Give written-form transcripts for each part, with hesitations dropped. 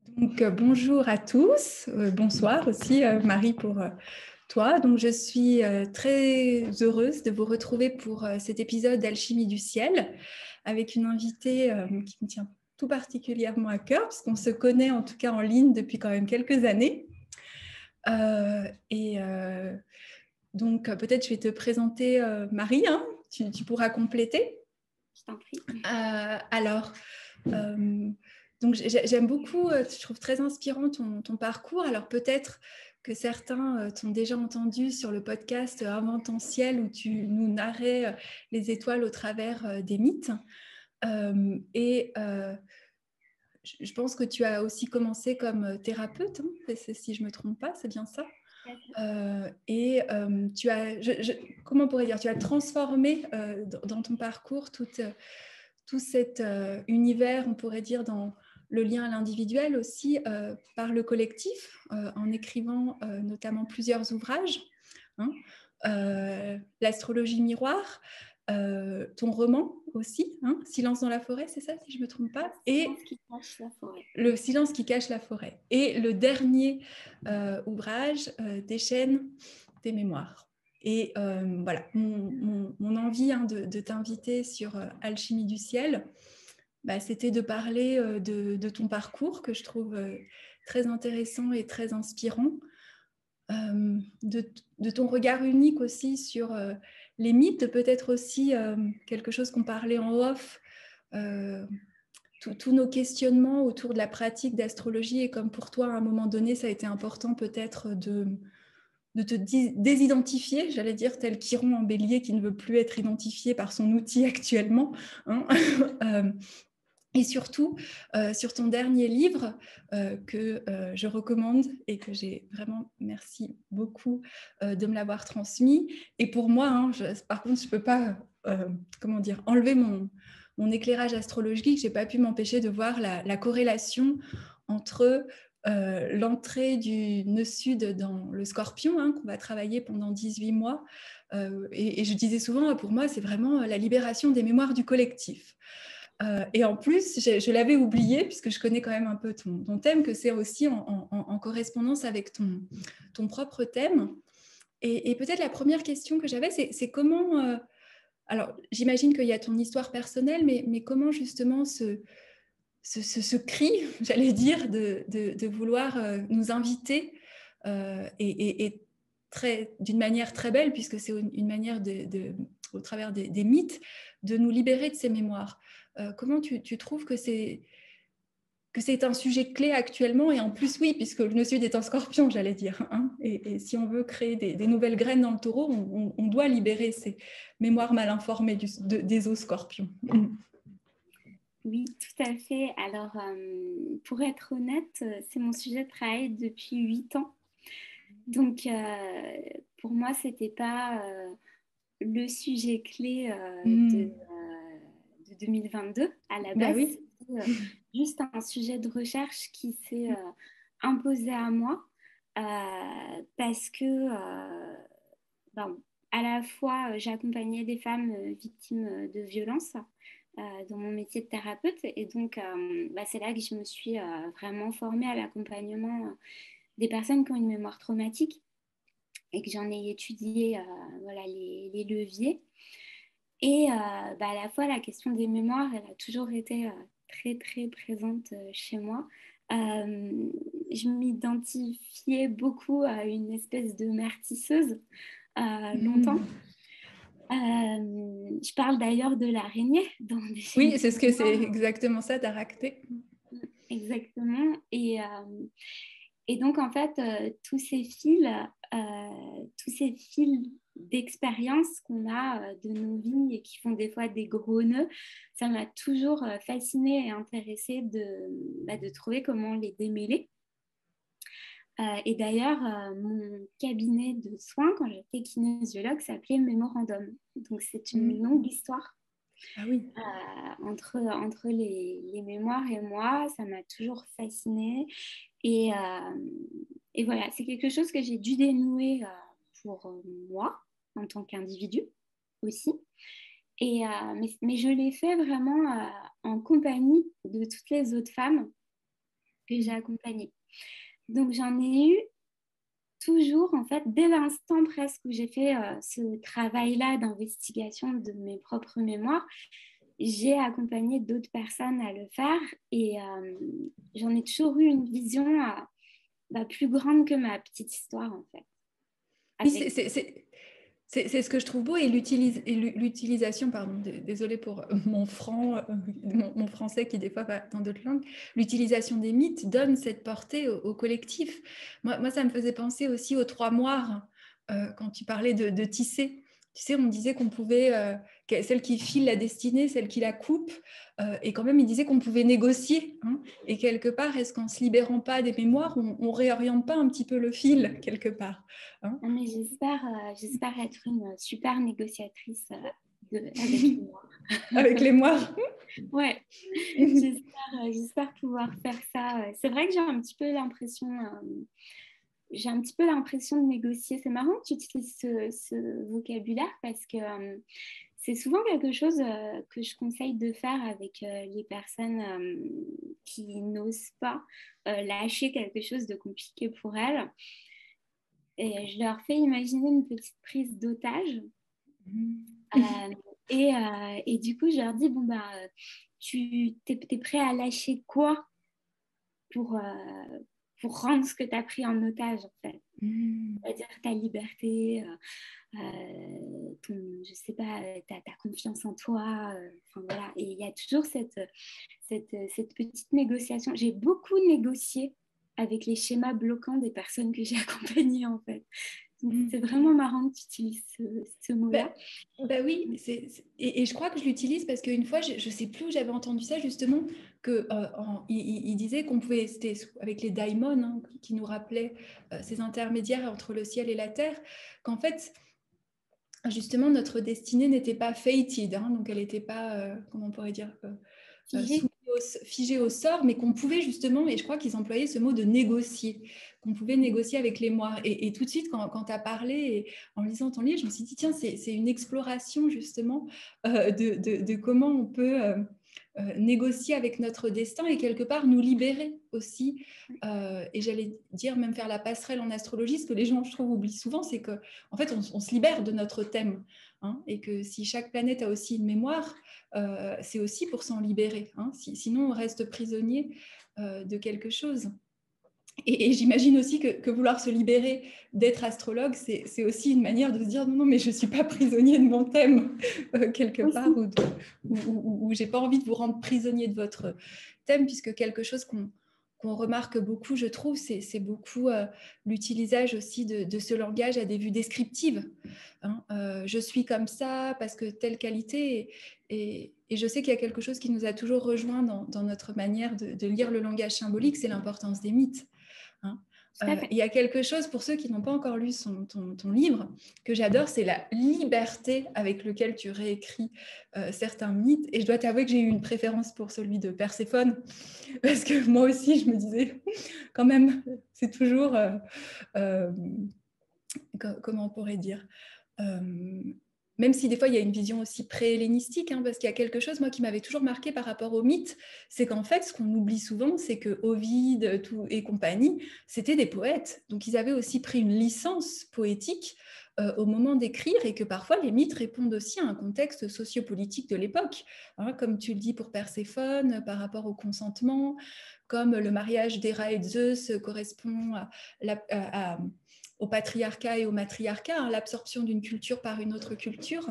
Bonjour à tous, bonsoir aussi Marie pour toi. Donc, je suis très heureuse de vous retrouver pour cet épisode d'Alchimie du ciel avec une invitée qui me tient tout particulièrement à cœur puisqu'on se connaît en tout cas en ligne depuis quand même quelques années. Peut-être je vais te présenter Marie, hein, tu pourras compléter. Je t'en prie. Alors, donc j'aime beaucoup, je trouve très inspirant ton parcours. Alors peut-être que certains t'ont déjà entendu sur le podcast Invententiel où tu nous narrais les étoiles au travers des mythes. Je pense que tu as aussi commencé comme thérapeute, hein, si je ne me trompe pas, c'est bien ça. Tu as, comment on pourrait dire, tu as transformé dans ton parcours tout cet univers, on pourrait dire, dans le lien à l'individuel aussi par le collectif, en écrivant notamment plusieurs ouvrages, hein, l'astrologie miroir, ton roman aussi, hein, Silence dans la forêt, c'est ça si je ne me trompe pas, et Silence qui cache la forêt. Le silence qui cache la forêt, et le dernier ouvrage, Des chaînes, des mémoires. Et voilà, mon envie de t'inviter sur Alchimie du ciel, c'était de parler de ton parcours que je trouve très intéressant et très inspirant, de ton regard unique aussi sur les mythes, peut-être aussi quelque chose qu'on parlait en off, tous nos questionnements autour de la pratique d'astrologie, et comme pour toi à un moment donné ça a été important peut-être de te désidentifier, j'allais dire, tel Chiron en bélier qui ne veut plus être identifié par son outil actuellement, hein. Et surtout, sur ton dernier livre que je recommande et que j'ai vraiment, merci beaucoup de me l'avoir transmis. Et pour moi, hein, par contre, je ne peux pas enlever mon éclairage astrologique. Je n'ai pas pu m'empêcher de voir la corrélation entre l'entrée du nœud sud dans le Scorpion, hein, qu'on va travailler pendant 18 mois. Et je disais souvent, pour moi, c'est vraiment la libération des mémoires du collectif. Et en plus, je l'avais oublié, puisque je connais quand même un peu ton thème, que c'est aussi en correspondance avec ton propre thème. Et peut-être la première question que j'avais, c'est comment... alors, j'imagine qu'il y a ton histoire personnelle, mais comment justement ce cri, j'allais dire, de vouloir nous inviter, et d'une manière très belle, puisque c'est une manière au travers des mythes, de nous libérer de ces mémoires. Comment tu trouves que c'est un sujet clé actuellement? Et en plus, oui, puisque le nœud sud est en scorpion, j'allais dire, hein, et si on veut créer des nouvelles graines dans le taureau, on doit libérer ces mémoires mal informées des os scorpions. Oui, tout à fait. Alors, pour être honnête, c'est mon sujet de travail depuis 8 ans. Donc, pour moi, ce n'était pas le sujet clé de 2022 à la Bah base. oui. C'était juste un sujet de recherche qui s'est imposé à moi parce que à la fois j'accompagnais des femmes victimes de violences dans mon métier de thérapeute, et donc c'est là que je me suis vraiment formée à l'accompagnement des personnes qui ont une mémoire traumatique, et que j'en ai étudié les leviers. Et à la fois, la question des mémoires, elle a toujours été très, très présente chez moi. Je m'identifiais beaucoup à une espèce de mère tisseuse longtemps. Je parle d'ailleurs de l'araignée dans des chaînes Oui, c'est de mémoire. exactement ça, Daracté. Exactement. Et donc, en fait, tous ces fils d'expérience qu'on a de nos vies et qui font des fois des gros nœuds, ça m'a toujours fascinée et intéressée de trouver comment les démêler. Et d'ailleurs, mon cabinet de soins, quand j'étais kinésiologue, s'appelait Mémorandum. Donc, c'est une longue histoire. Ah oui. Entre les mémoires et moi, ça m'a toujours fascinée. Et, voilà, c'est quelque chose que j'ai dû dénouer pour moi, en tant qu'individu aussi. Mais je l'ai fait vraiment en compagnie de toutes les autres femmes que j'ai accompagnées. Donc, j'en ai eu toujours, en fait, dès l'instant presque où j'ai fait ce travail-là d'investigation de mes propres mémoires, j'ai accompagné d'autres personnes à le faire et j'en ai toujours eu une vision plus grande que ma petite histoire, en fait. Oui, c'est ce que je trouve beau et l'utilisation, pardon, désolée pour mon français qui des fois va dans d'autres langues, l'utilisation des mythes donne cette portée au collectif. Moi, ça me faisait penser aussi aux trois moires quand tu parlais de tisser. Tu sais, on disait qu'on pouvait, celle qui file la destinée, celle qui la coupe, et quand même, il disait qu'on pouvait négocier. Hein, et quelque part, est-ce qu'en se libérant pas des mémoires, on réoriente pas un petit peu le fil quelque part, hein? Mais j'espère être une super négociatrice avec les mois. Avec les moires. Ouais, j'espère pouvoir faire ça. C'est vrai que j'ai un petit peu l'impression de négocier. C'est marrant que tu utilises ce vocabulaire parce que c'est souvent quelque chose que je conseille de faire avec les personnes qui n'osent pas lâcher quelque chose de compliqué pour elles. Et je leur fais imaginer une petite prise d'otage. Et du coup, je leur dis, bon, tu es prêt à lâcher quoi pour rendre ce que tu as pris en otage, en fait. C'est-à-dire ta liberté, je sais pas, ta confiance en toi. Voilà. Et il y a toujours cette petite négociation. J'ai beaucoup négocié avec les schémas bloquants des personnes que j'ai accompagnées, en fait. Donc, c'est vraiment marrant que tu utilises ce mot-là. Oui, et je crois que je l'utilise parce qu'une fois, je ne sais plus où j'avais entendu ça justement, il disait qu'on pouvait, c'était avec les daimons, hein, qui nous rappelaient ces intermédiaires entre le ciel et la terre, qu'en fait, justement, notre destinée n'était pas fated, hein, donc elle n'était pas, comment on pourrait dire, figée au sort, mais qu'on pouvait justement, et je crois qu'ils employaient ce mot de négocier, qu'on pouvait négocier avec les moires. Et tout de suite, quand tu as parlé, et en lisant ton livre, je me suis dit, tiens, c'est une exploration justement de comment on peut négocier avec notre destin et quelque part nous libérer aussi. Et j'allais dire, même faire la passerelle en astrologie, ce que les gens, je trouve, oublient souvent, c'est qu'en fait, on se libère de notre thème. Hein, et que si chaque planète a aussi une mémoire, c'est aussi pour s'en libérer. Hein, sinon, on reste prisonnier de quelque chose. Et j'imagine aussi que vouloir se libérer d'être astrologue, c'est aussi une manière de se dire non, mais je ne suis pas prisonnier de mon thème, quelque part, ou j'ai pas envie de vous rendre prisonnier de votre thème, puisque quelque chose qu'on remarque beaucoup, je trouve, c'est beaucoup l'utilisation aussi de ce langage à des vues descriptives. Hein, je suis comme ça parce que telle qualité, et je sais qu'il y a quelque chose qui nous a toujours rejoint dans notre manière de lire le langage symbolique, c'est l'importance des mythes. Hein. Il y a quelque chose, pour ceux qui n'ont pas encore lu ton livre, que j'adore, c'est la liberté avec laquelle tu réécris certains mythes. Et je dois t'avouer que j'ai eu une préférence pour celui de Perséphone, parce que moi aussi, je me disais, quand même, c'est toujours, comment on pourrait dire, même si des fois il y a une vision aussi pré-hellénistique, hein, parce qu'il y a quelque chose, moi, qui m'avait toujours marqué par rapport au mythe, c'est qu'en fait, ce qu'on oublie souvent, c'est que Ovide et compagnie, c'était des poètes. Donc, ils avaient aussi pris une licence poétique au moment d'écrire, et que parfois, les mythes répondent aussi à un contexte sociopolitique de l'époque. Hein, comme tu le dis pour Perséphone, par rapport au consentement, comme le mariage d'Héra et de Zeus correspond au patriarcat et au matriarcat, hein, l'absorption d'une culture par une autre culture.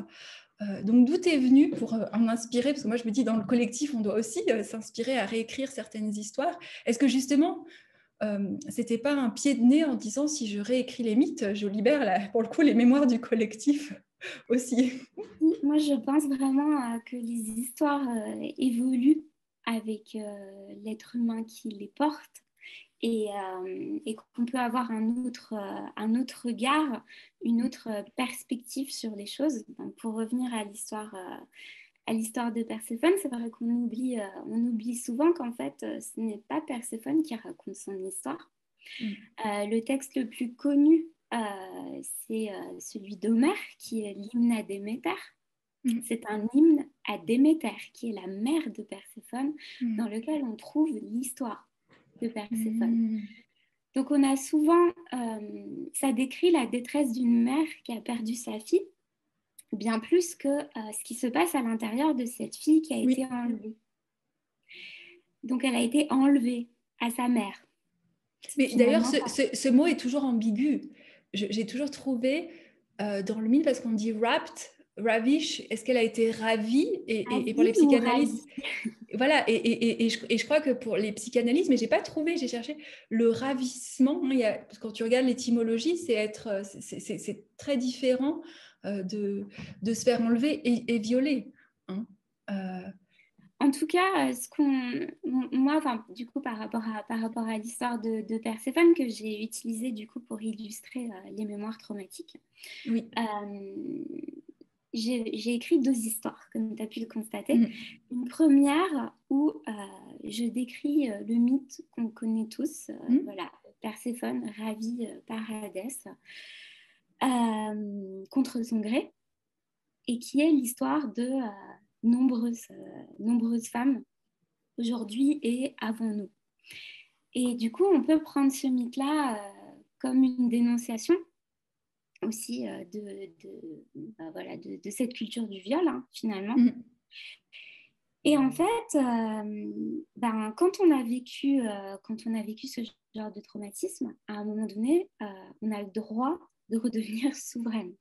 Donc d'où est venu pour en inspirer, parce que moi je me dis dans le collectif on doit aussi s'inspirer à réécrire certaines histoires. Est-ce que justement c'était pas un pied de nez en disant si je réécris les mythes, je libère pour le coup les mémoires du collectif aussi? Moi je pense vraiment que les histoires évoluent avec l'être humain qui les porte. Et qu'on peut avoir un autre regard, une autre perspective sur les choses. Donc, pour revenir à l'histoire de Perséphone, c'est vrai qu'on oublie souvent qu'en fait, ce n'est pas Perséphone qui raconte son histoire. Le texte le plus connu, c'est celui d'Homère, qui est l'hymne à Déméter. C'est un hymne à Déméter, qui est la mère de Perséphone, dans lequel on trouve l'histoire de Perséphone. Donc on a souvent, ça décrit la détresse d'une mère qui a perdu sa fille, bien plus que ce qui se passe à l'intérieur de cette fille qui a été enlevée. Donc elle a été enlevée à sa mère. Mais d'ailleurs, ce mot est toujours ambigu. J'ai toujours trouvé dans le mythe, parce qu'on dit rapt, ravish, est-ce qu'elle a été ravie et pour les psychanalystes, voilà, et je crois que pour les psychanalystes, mais j'ai pas trouvé, j'ai cherché le ravissement, hein, parce que quand tu regardes l'étymologie, c'est très différent de se faire enlever et violer. Hein. En tout cas, moi, enfin, du coup, par rapport à l'histoire de Perséphone que j'ai utilisée du coup pour illustrer les mémoires traumatiques, oui. J'ai écrit 2 histoires, comme tu as pu le constater. Une première où je décris le mythe qu'on connaît tous, voilà, Perséphone ravie par Hadès contre son gré, et qui est l'histoire de nombreuses femmes aujourd'hui et avant nous. Et du coup, on peut prendre ce mythe-là comme une dénonciation aussi de cette culture du viol, hein, finalement. Et en fait, quand on a vécu ce genre de traumatisme, à un moment donné, on a le droit de redevenir souveraine.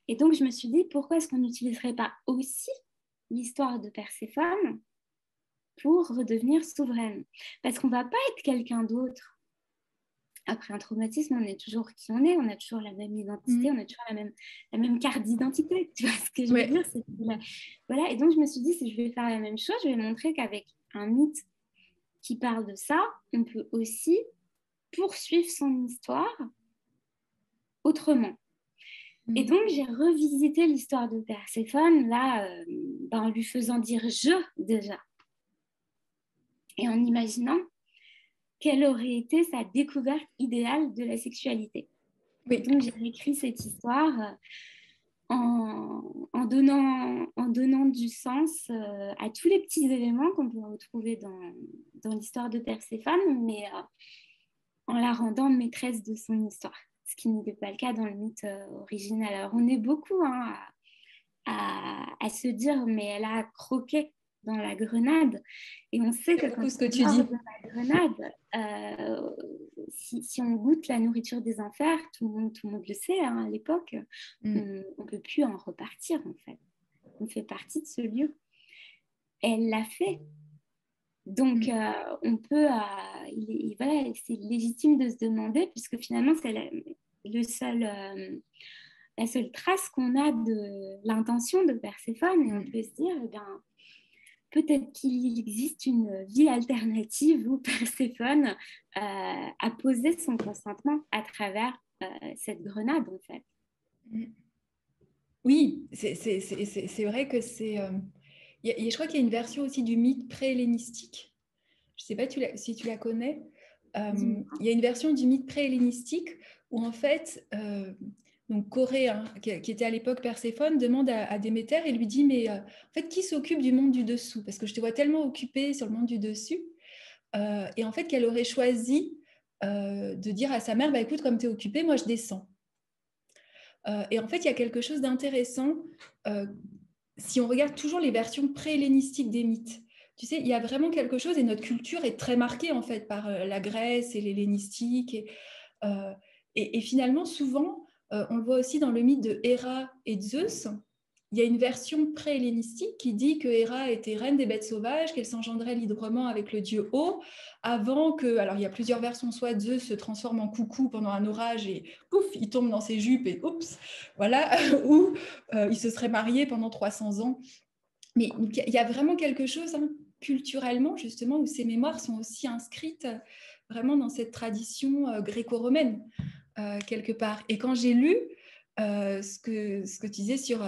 Et donc, je me suis dit, pourquoi est-ce qu'on n'utiliserait pas aussi l'histoire de Perséphone pour redevenir souveraine? Parce qu'on ne va pas être quelqu'un d'autre. Après un traumatisme, on est toujours qui on est a toujours la même identité, on a toujours la même carte d'identité. Tu vois ce que je veux dire? Voilà. Et donc, je me suis dit, si je vais faire la même chose, je vais montrer qu'avec un mythe qui parle de ça, on peut aussi poursuivre son histoire autrement. Et donc, j'ai revisité l'histoire de Perséphone, là, en lui faisant dire « je » déjà. Et en imaginant quelle aurait été sa découverte idéale de la sexualité. Oui. Donc, j'ai réécrit cette histoire en donnant du sens à tous les petits éléments qu'on peut retrouver dans l'histoire de Perséphone, mais en la rendant maîtresse de son histoire, ce qui n'était pas le cas dans le mythe original. Alors, on est beaucoup à se dire, mais elle a croqué dans la grenade. Et on sait que quand ce que tu dis. Dans la grenade, si on goûte la nourriture des enfers, tout le monde le sait, hein, à l'époque, on ne peut plus en repartir, en fait. On fait partie de ce lieu. Elle l'a fait. Donc, on peut... voilà, c'est légitime de se demander, puisque finalement, c'est la seule trace qu'on a de l'intention de Perséphone. Et on peut se dire, eh bien, peut-être qu'il existe une vie alternative où Perséphone a posé son consentement à travers cette grenade, en fait. Oui, c'est vrai que c'est... je crois qu'il y a une version aussi du mythe pré-hellénistique. Je ne sais pas si tu la connais. Il y a une version du mythe pré-hellénistique où en fait... donc Corée, hein, qui était à l'époque Perséphone, demande à Déméter et lui dit, mais en fait, qui s'occupe du monde du dessous? Parce que je te vois tellement occupée sur le monde du dessus. Et en fait, qu'elle aurait choisi de dire à sa mère, bah, écoute, comme tu es occupée, moi, je descends. Et en fait, il y a quelque chose d'intéressant si on regarde toujours les versions pré-hellénistiques des mythes. Tu sais, il y a vraiment quelque chose, et notre culture est très marquée en fait par la Grèce et l'hellénistique. Et finalement, souvent, on le voit aussi dans le mythe de Héra et de Zeus. Il y a une version pré-hellénistique qui dit que Héra était reine des bêtes sauvages, qu'elle s'engendrait librement avec le dieu Eau, avant que... Alors, il y a plusieurs versions, soit Zeus se transforme en coucou pendant un orage et pouf, il tombe dans ses jupes et oups, voilà, ou il se serait marié pendant 300 ans. Mais il y a vraiment quelque chose, hein, culturellement, justement, où ces mémoires sont aussi inscrites vraiment dans cette tradition gréco-romaine, quelque part. Et quand j'ai lu ce que tu disais sur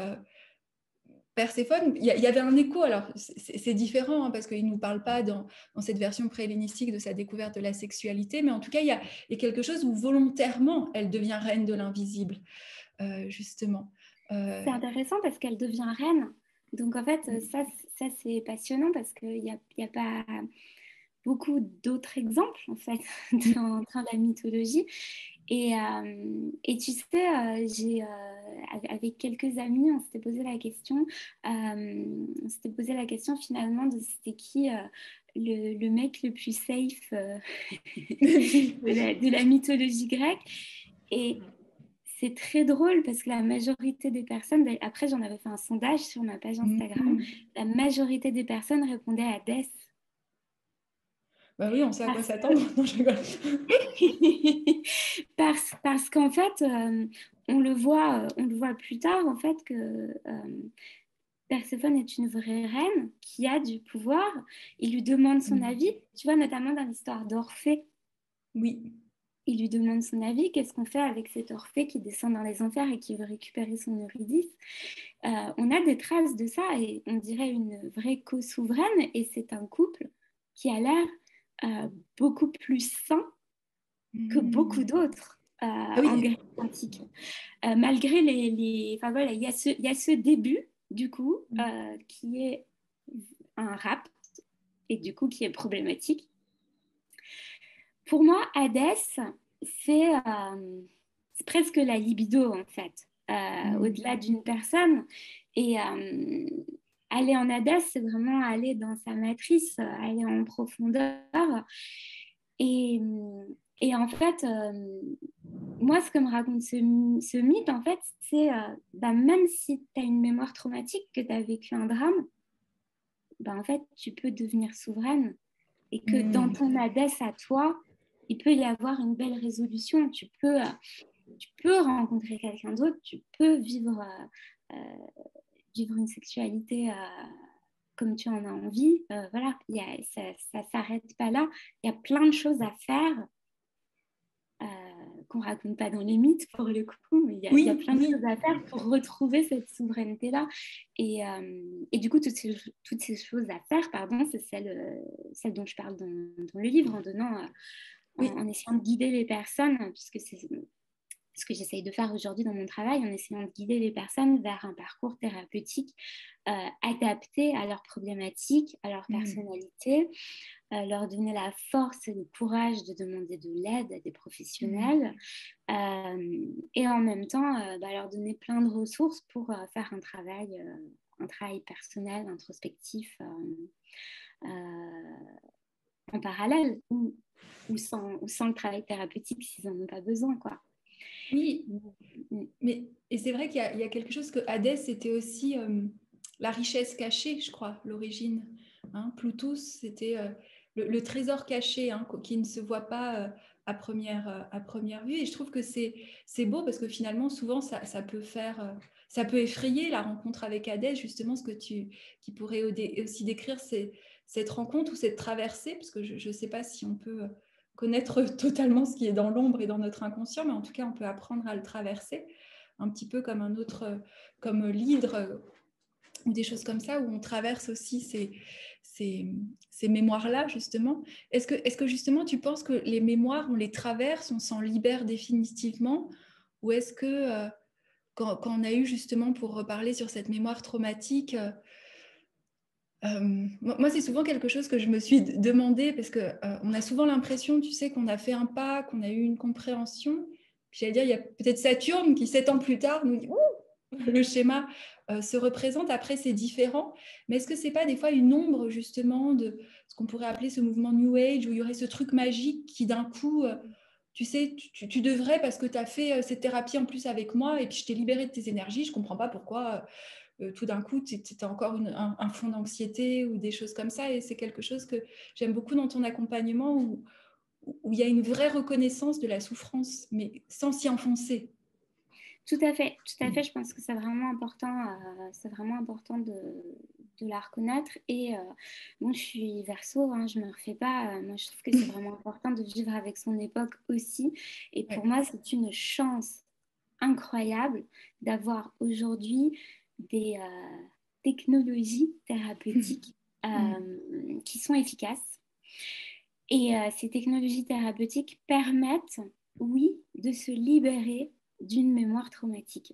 Perséphone, il y avait un écho. Alors, c'est différent, hein, parce qu'il ne nous parle pas dans cette version pré-hellénistique de sa découverte de la sexualité, mais en tout cas, il y a quelque chose où volontairement, elle devient reine de l'invisible, justement. C'est intéressant parce qu'elle devient reine. Donc, en fait, ça c'est passionnant parce qu'il n'y a pas... beaucoup d'autres exemples, en fait, dans la mythologie. Et tu sais, avec quelques amis, on s'était posé la question finalement de c'était qui le mec le plus safe de la mythologie grecque. Et c'est très drôle parce que la majorité des personnes, après j'en avais fait un sondage sur ma page Instagram, la majorité des personnes répondaient à Hadès. Bah oui, on sait à quoi s'attendre. Non, je rigole. parce qu'en fait, on le voit plus tard, en fait, que Perséphone est une vraie reine qui a du pouvoir. Il lui demande son avis, tu vois, notamment dans l'histoire d'Orphée. Oui. Il lui demande son avis, qu'est-ce qu'on fait avec cet Orphée qui descend dans les enfers et qui veut récupérer son Eurydice. On a des traces de ça et on dirait une vraie co-souveraine, et c'est un couple qui a l'air beaucoup plus sain que beaucoup d'autres en Grèce antique. Malgré enfin, voilà, il y a ce début, du coup, qui est un rap, et du coup qui est problématique. Pour moi, Hadès, c'est presque la libido, en fait, au-delà d'une personne. Et aller en Hadès, c'est vraiment aller dans sa matrice, aller en profondeur. Et, et en fait, moi, ce que me raconte ce mythe, en fait, c'est même si tu as une mémoire traumatique, que tu as vécu un drame, en fait, tu peux devenir souveraine. Et que dans ton Hadès à toi, il peut y avoir une belle résolution. Tu peux rencontrer quelqu'un d'autre, tu peux vivre une sexualité comme tu en as envie. Voilà, ça ne s'arrête pas là. Il y a plein de choses à faire qu'on ne raconte pas dans les mythes pour le coup, mais il y a plein de choses à faire pour retrouver cette souveraineté-là. Et du coup, toutes ces choses à faire, pardon, c'est celle dont je parle dans le livre, en donnant, en essayant de guider les personnes, puisque c'est ce que j'essaye de faire aujourd'hui dans mon travail, en essayant de guider les personnes vers un parcours thérapeutique adapté à leurs problématiques, à leur personnalité, leur donner la force et le courage de demander de l'aide à des professionnels, et en même temps leur donner plein de ressources pour faire un travail personnel, introspectif, en parallèle, ou sans le travail thérapeutique s'ils n'en ont pas besoin, quoi. Oui, et c'est vrai qu'il y a quelque chose que Hadès, c'était aussi la richesse cachée, je crois, l'origine. Plutus, c'était le trésor caché, qui ne se voit pas à première vue. Et je trouve que c'est beau parce que finalement, souvent, ça peut ça peut effrayer la rencontre avec Hadès, justement, qui pourrait aussi décrire cette rencontre ou cette traversée, parce que je ne sais pas si on peut connaître totalement ce qui est dans l'ombre et dans notre inconscient, mais en tout cas, on peut apprendre à le traverser, un petit peu comme comme l'hydre, ou des choses comme ça, où on traverse aussi ces mémoires-là, justement. Est-ce que justement, tu penses que les mémoires, on les traverse, on s'en libère définitivement, ou est-ce que quand on a eu justement, pour reparler sur cette mémoire traumatique, moi, c'est souvent quelque chose que je me suis demandé, parce qu'on a souvent l'impression, tu sais, qu'on a fait un pas, qu'on a eu une compréhension. Puis j'allais dire, il y a peut-être Saturne qui, 7 ans plus tard, nous dit ouh, le schéma se représente. Après, c'est différent. Mais est-ce que c'est pas des fois une ombre, justement, de ce qu'on pourrait appeler ce mouvement New Age, où il y aurait ce truc magique qui, d'un coup, tu sais, tu devrais, parce que tu as fait cette thérapie en plus avec moi, et puis je t'ai libéré de tes énergies, je comprends pas pourquoi. Tout d'un coup, tu as encore un fond d'anxiété ou des choses comme ça. Et c'est quelque chose que j'aime beaucoup dans ton accompagnement, où il y a une vraie reconnaissance de la souffrance, mais sans s'y enfoncer. Tout à fait. Je pense que c'est vraiment important, de la reconnaître. Et moi, je suis Verseau, je ne me refais pas. Moi, je trouve que c'est vraiment important de vivre avec son époque aussi. Et pour moi, c'est une chance incroyable d'avoir aujourd'hui des technologies thérapeutiques qui sont efficaces. Et ces technologies thérapeutiques permettent, oui, de se libérer d'une mémoire traumatique.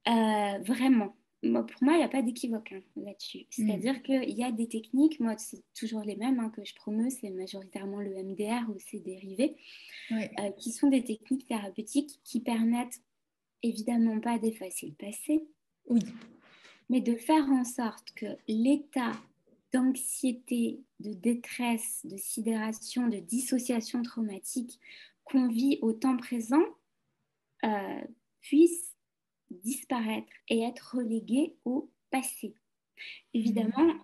Vraiment. Pour moi, il n'y a pas d'équivoque là-dessus. C'est-à-dire qu'il y a des techniques, moi, c'est toujours les mêmes que je promeus, c'est majoritairement le MDR ou ses dérivés, Ouais. qui sont des techniques thérapeutiques qui permettent évidemment pas d'effacer le passé, Oui. mais de faire en sorte que l'état d'anxiété, de détresse, de sidération, de dissociation traumatique qu'on vit au temps présent puisse disparaître et être relégué au passé. Évidemment,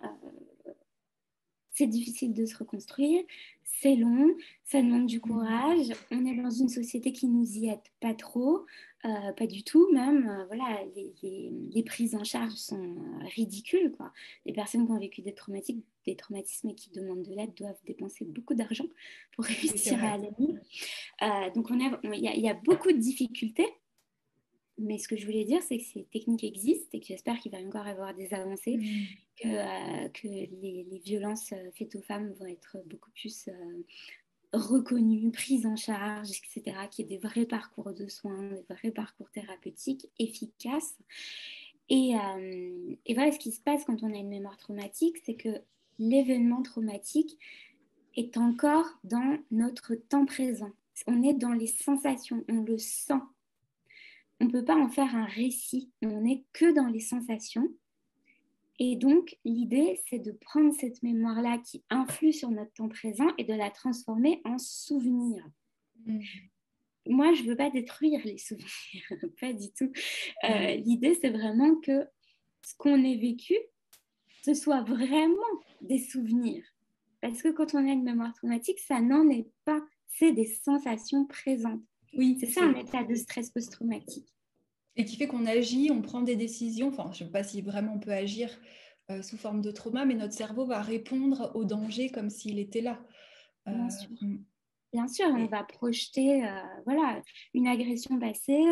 c'est difficile de se reconstruire, c'est long, ça demande du courage. On est dans une société qui nous y aide pas trop, pas du tout même. Voilà, les prises en charge sont ridicules, quoi. Les personnes qui ont vécu des traumatismes et qui demandent de l'aide doivent dépenser beaucoup d'argent pour Oui, c'est réussir à vrai. aller mieux. Donc il y a beaucoup de difficultés. Mais ce que je voulais dire, c'est que ces techniques existent et que j'espère qu'il va encore y avoir des avancées, que les violences faites aux femmes vont être beaucoup plus reconnues, prises en charge, etc., qu'il y ait des vrais parcours de soins, des vrais parcours thérapeutiques efficaces. Et voilà, ce qui se passe quand on a une mémoire traumatique, c'est que l'événement traumatique est encore dans notre temps présent. On est dans les sensations, on le sent. On ne peut pas en faire un récit, on n'est que dans les sensations. Et donc, l'idée, c'est de prendre cette mémoire-là qui influe sur notre temps présent et de la transformer en souvenir. Moi, je ne veux pas détruire les souvenirs, pas du tout. L'idée, c'est vraiment que ce qu'on ait vécu, ce soit vraiment des souvenirs. Parce que quand on a une mémoire traumatique, ça n'en est pas. C'est des sensations présentes. Oui, c'est ça un état de stress post-traumatique. Et qui fait qu'on agit, on prend des décisions, enfin je ne sais pas si vraiment on peut agir sous forme de trauma, mais notre cerveau va répondre au danger comme s'il était là. Bien sûr. Bien sûr, on va projeter voilà, une agression passée,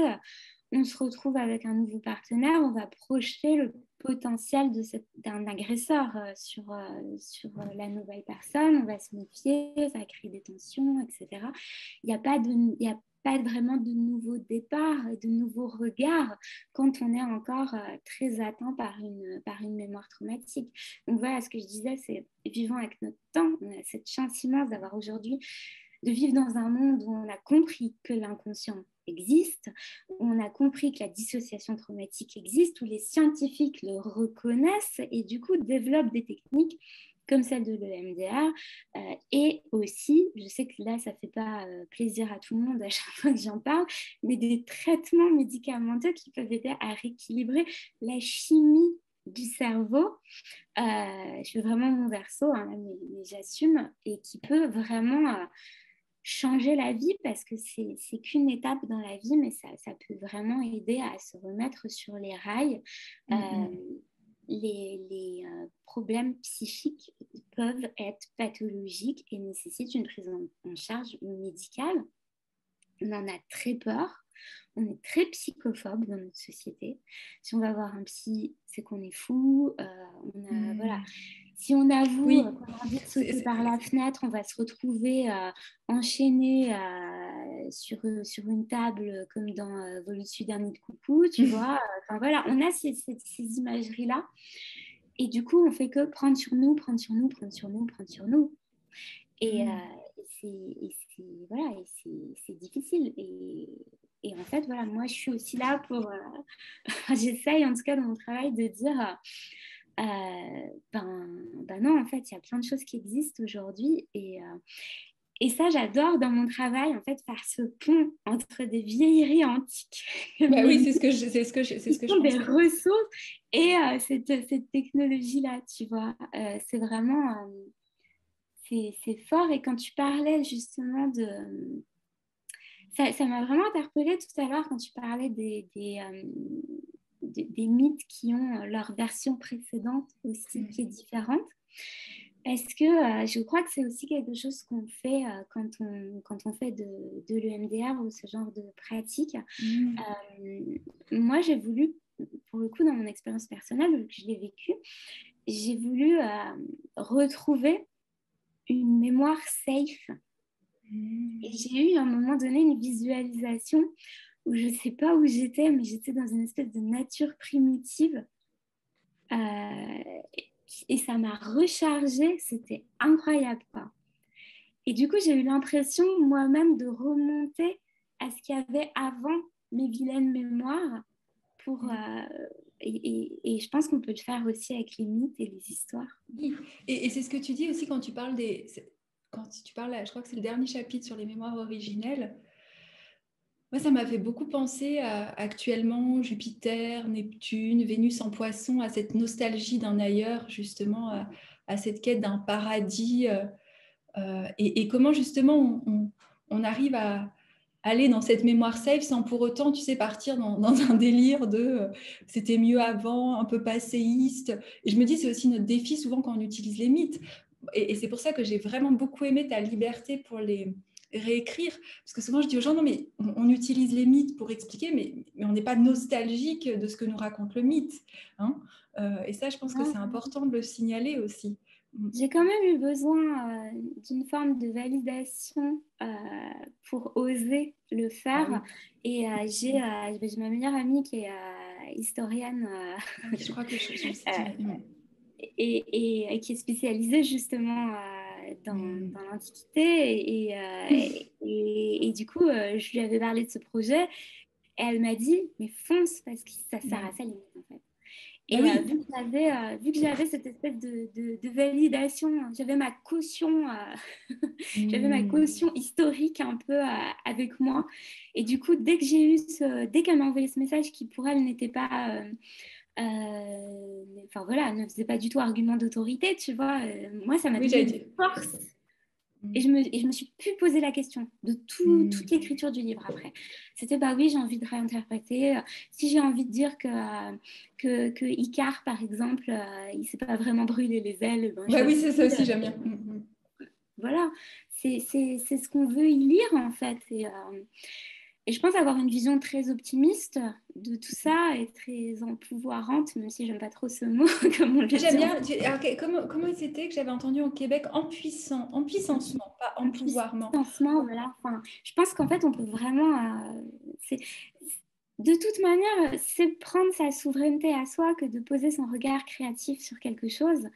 on se retrouve avec un nouveau partenaire, on va projeter le potentiel d'un agresseur sur la nouvelle personne, on va se méfier, ça crée des tensions, etc. Il n'y a pas vraiment de nouveau départ, de nouveaux regards quand on est encore très atteint par une mémoire traumatique. Donc voilà, ce que je disais, c'est vivons avec notre temps. On a cette chance immense d'avoir aujourd'hui de vivre dans un monde où on a compris que l'inconscient existe, où on a compris que la dissociation traumatique existe, où les scientifiques le reconnaissent et du coup développent des techniques comme celle de l'EMDR. Et aussi, je sais que là, ça ne fait pas plaisir à tout le monde à chaque fois que j'en parle, mais des traitements médicamenteux qui peuvent aider à rééquilibrer la chimie du cerveau. Je fais vraiment mon verso, mais j'assume, et qui peut vraiment changer la vie parce que c'est qu'une étape dans la vie, mais ça peut vraiment aider à se remettre sur les rails. Les problèmes psychiques peuvent être pathologiques et nécessitent une prise en charge médicale. On en a très peur. On est très psychophobe dans notre société. Si on va voir un psy, c'est qu'on est fou. Voilà. Si on avoue qu'on a envie de sauter par la fenêtre, on va se retrouver enchaîné sur une table comme dans Vol au-dessus d'un nid de coucou, tu vois. Enfin voilà, on a ces imageries-là. Et du coup, on fait que prendre sur nous, prendre sur nous, prendre sur nous, prendre sur nous. Et c'est difficile. Et en fait, voilà, moi, je suis aussi là pour... j'essaye, en tout cas, dans mon travail, de dire... non, en fait, il y a plein de choses qui existent aujourd'hui. Et ça, j'adore dans mon travail, en fait, faire ce pont entre des vieilleries antiques. Bah oui, c'est ce que je pense. Des ressources et cette technologie-là, tu vois. C'est vraiment... c'est fort. Et quand tu parlais justement de... Ça m'a vraiment interpellée tout à l'heure quand tu parlais des mythes qui ont leur version précédente aussi, qui est différente. Parce que je crois que c'est aussi quelque chose qu'on fait quand on fait de l'EMDR ou ce genre de pratique. Moi, j'ai voulu, pour le coup, dans mon expérience personnelle, vu que je l'ai vécu, j'ai voulu retrouver une mémoire safe. Et j'ai eu à un moment donné une visualisation où je ne sais pas où j'étais, mais j'étais dans une espèce de nature primitive Et ça m'a rechargée, c'était incroyable, quoi. Et du coup, j'ai eu l'impression moi-même de remonter à ce qu'il y avait avant mes vilaines mémoires pour, et je pense qu'on peut le faire aussi avec les mythes et les histoires. Oui. Et c'est ce que tu dis aussi quand tu parles quand tu parles, je crois que c'est le dernier chapitre sur les mémoires originelles. Moi, ça m'a fait beaucoup penser à actuellement Jupiter, Neptune, Vénus en Poisson, à cette nostalgie d'un ailleurs, justement, à cette quête d'un paradis, et comment justement on arrive à aller dans cette mémoire safe sans pour autant, tu sais, partir dans un délire de c'était mieux avant, un peu passéiste. Et je me dis, c'est aussi notre défi souvent quand on utilise les mythes. Et c'est pour ça que j'ai vraiment beaucoup aimé ta liberté pour les réécrire. Parce que souvent, je dis aux gens, non, mais on utilise les mythes pour expliquer, mais on n'est pas nostalgique de ce que nous raconte le mythe. Hein. Et ça, je pense que c'est important de le signaler aussi. J'ai quand même eu besoin d'une forme de validation pour oser le faire. Ah oui. Et j'ai ma meilleure amie qui est historienne Oui, je crois que je le sais. et qui est spécialisée justement dans l'Antiquité. Et du coup, je lui avais parlé de ce projet et elle m'a dit, mais fonce parce que ça sert à ça limite en fait. Bah Et oui. vu que j'avais cette espèce de validation, j'avais ma caution, j'avais ma caution historique un peu avec moi. Et du coup, dès qu'elle m'a envoyé ce message qui pour elle n'était pas, enfin voilà, ne faisait pas du tout argument d'autorité, tu vois, moi ça m'a Oui, donné j'avais une dit. force. Et je me suis pu poser la question de toute l'écriture du livre après. C'était, bah oui, j'ai envie de réinterpréter. Si j'ai envie de dire que Icare, par exemple, il ne s'est pas vraiment brûlé les ailes, ben, je Bah le oui, c'est ça dis. aussi, j'aime bien. Voilà, c'est ce qu'on veut y lire, en fait. Et je pense avoir une vision très optimiste de tout ça et très empouvoirante, même si j'aime pas trop ce mot, comme on le J'aime dit en bien. Alors, comment c'était que j'avais entendu au Québec? Empuissancement, pas empouvoirment. Lancement, voilà. Enfin, je pense qu'en fait, on peut vraiment. De toute manière, c'est prendre sa souveraineté à soi que de poser son regard créatif sur quelque chose.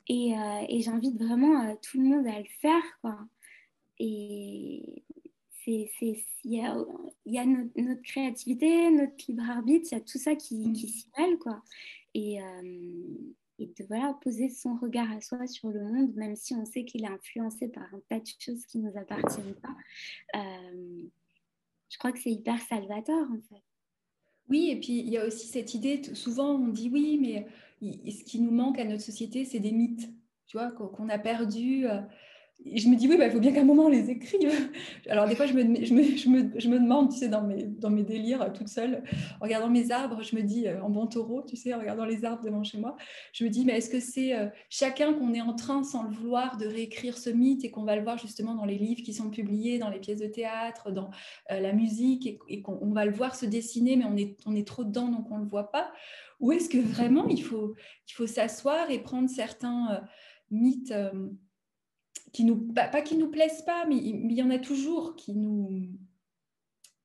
Et j'invite vraiment tout le monde à le faire, quoi. Et il y a notre créativité, notre libre arbitre, il y a tout ça qui s'y mêle, quoi. Et, et de voilà, poser son regard à soi sur le monde, même si on sait qu'il est influencé par un tas de choses qui ne nous appartiennent pas. Je crois que c'est hyper salvateur, en fait. Oui, et puis il y a aussi cette idée, souvent on dit oui, mais ce qui nous manque à notre société, c'est des mythes, tu vois, qu'on a perdu. Et je me dis, oui, bah, il faut bien qu'à un moment on les écrive. Alors, des fois, je me demande, tu sais, dans mes délires, toute seule, en regardant mes arbres, je me dis, en bon taureau, tu sais, en regardant les arbres devant chez moi, je me dis, mais est-ce que c'est chacun qu'on est en train, sans le vouloir, de réécrire ce mythe et qu'on va le voir justement dans les livres qui sont publiés, dans les pièces de théâtre, dans la musique, et qu'on va le voir se dessiner, mais on est trop dedans, donc on ne le voit pas? Ou est-ce que vraiment il faut s'asseoir et prendre certains mythes qui nous, pas qui nous plaisent pas, mais il y en a toujours qui nous...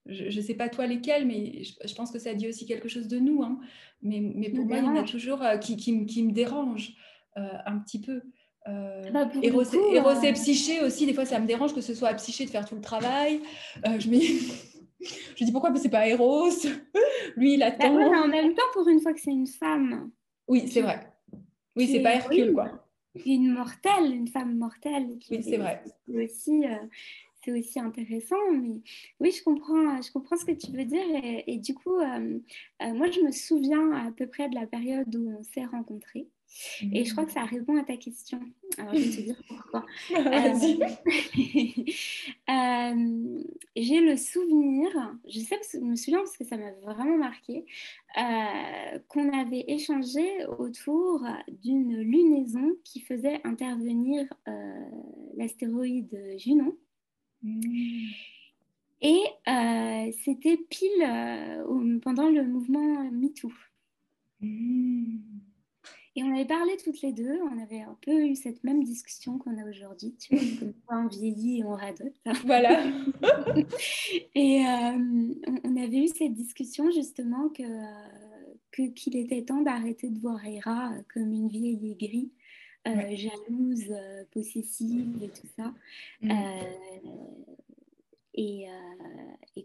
Je ne sais pas toi lesquels, mais je pense que ça dit aussi quelque chose de nous. Hein. Mais pour moi, il y en a toujours qui me dérangent un petit peu. Bah pour le Héros, coup, Héros et Psyché aussi, des fois, ça me dérange que ce soit à Psyché de faire tout le travail. Je dis pourquoi c'est pas Héros. Lui, il bah ouais, mais attend. en même temps, pour une fois que c'est une femme Oui, c'est qui, vrai. Oui, qui c'est est pas Hercule, héroïne, quoi. une mortelle, une femme mortelle, Oui, c'est vrai. c'est aussi intéressant. Mais oui, je comprends ce que tu veux dire. Et du coup, moi, je me souviens à peu près de la période où on s'est rencontrés. Et je crois que ça répond à ta question. Alors, je vais te dire pourquoi. Vas-y. J'ai le souvenir, je me souviens parce que ça m'a vraiment marqué, qu'on avait échangé autour d'une lunaison qui faisait intervenir l'astéroïde Junon. Et c'était pile pendant le mouvement MeToo. Et on avait parlé toutes les deux, on avait un peu eu cette même discussion qu'on a aujourd'hui, tu vois, comme quoi on vieillit et on radote. Voilà. Et on avait eu cette discussion justement qu'il était temps d'arrêter de voir Hera comme une vieille aigrie, jalouse, possessive et tout ça. Et,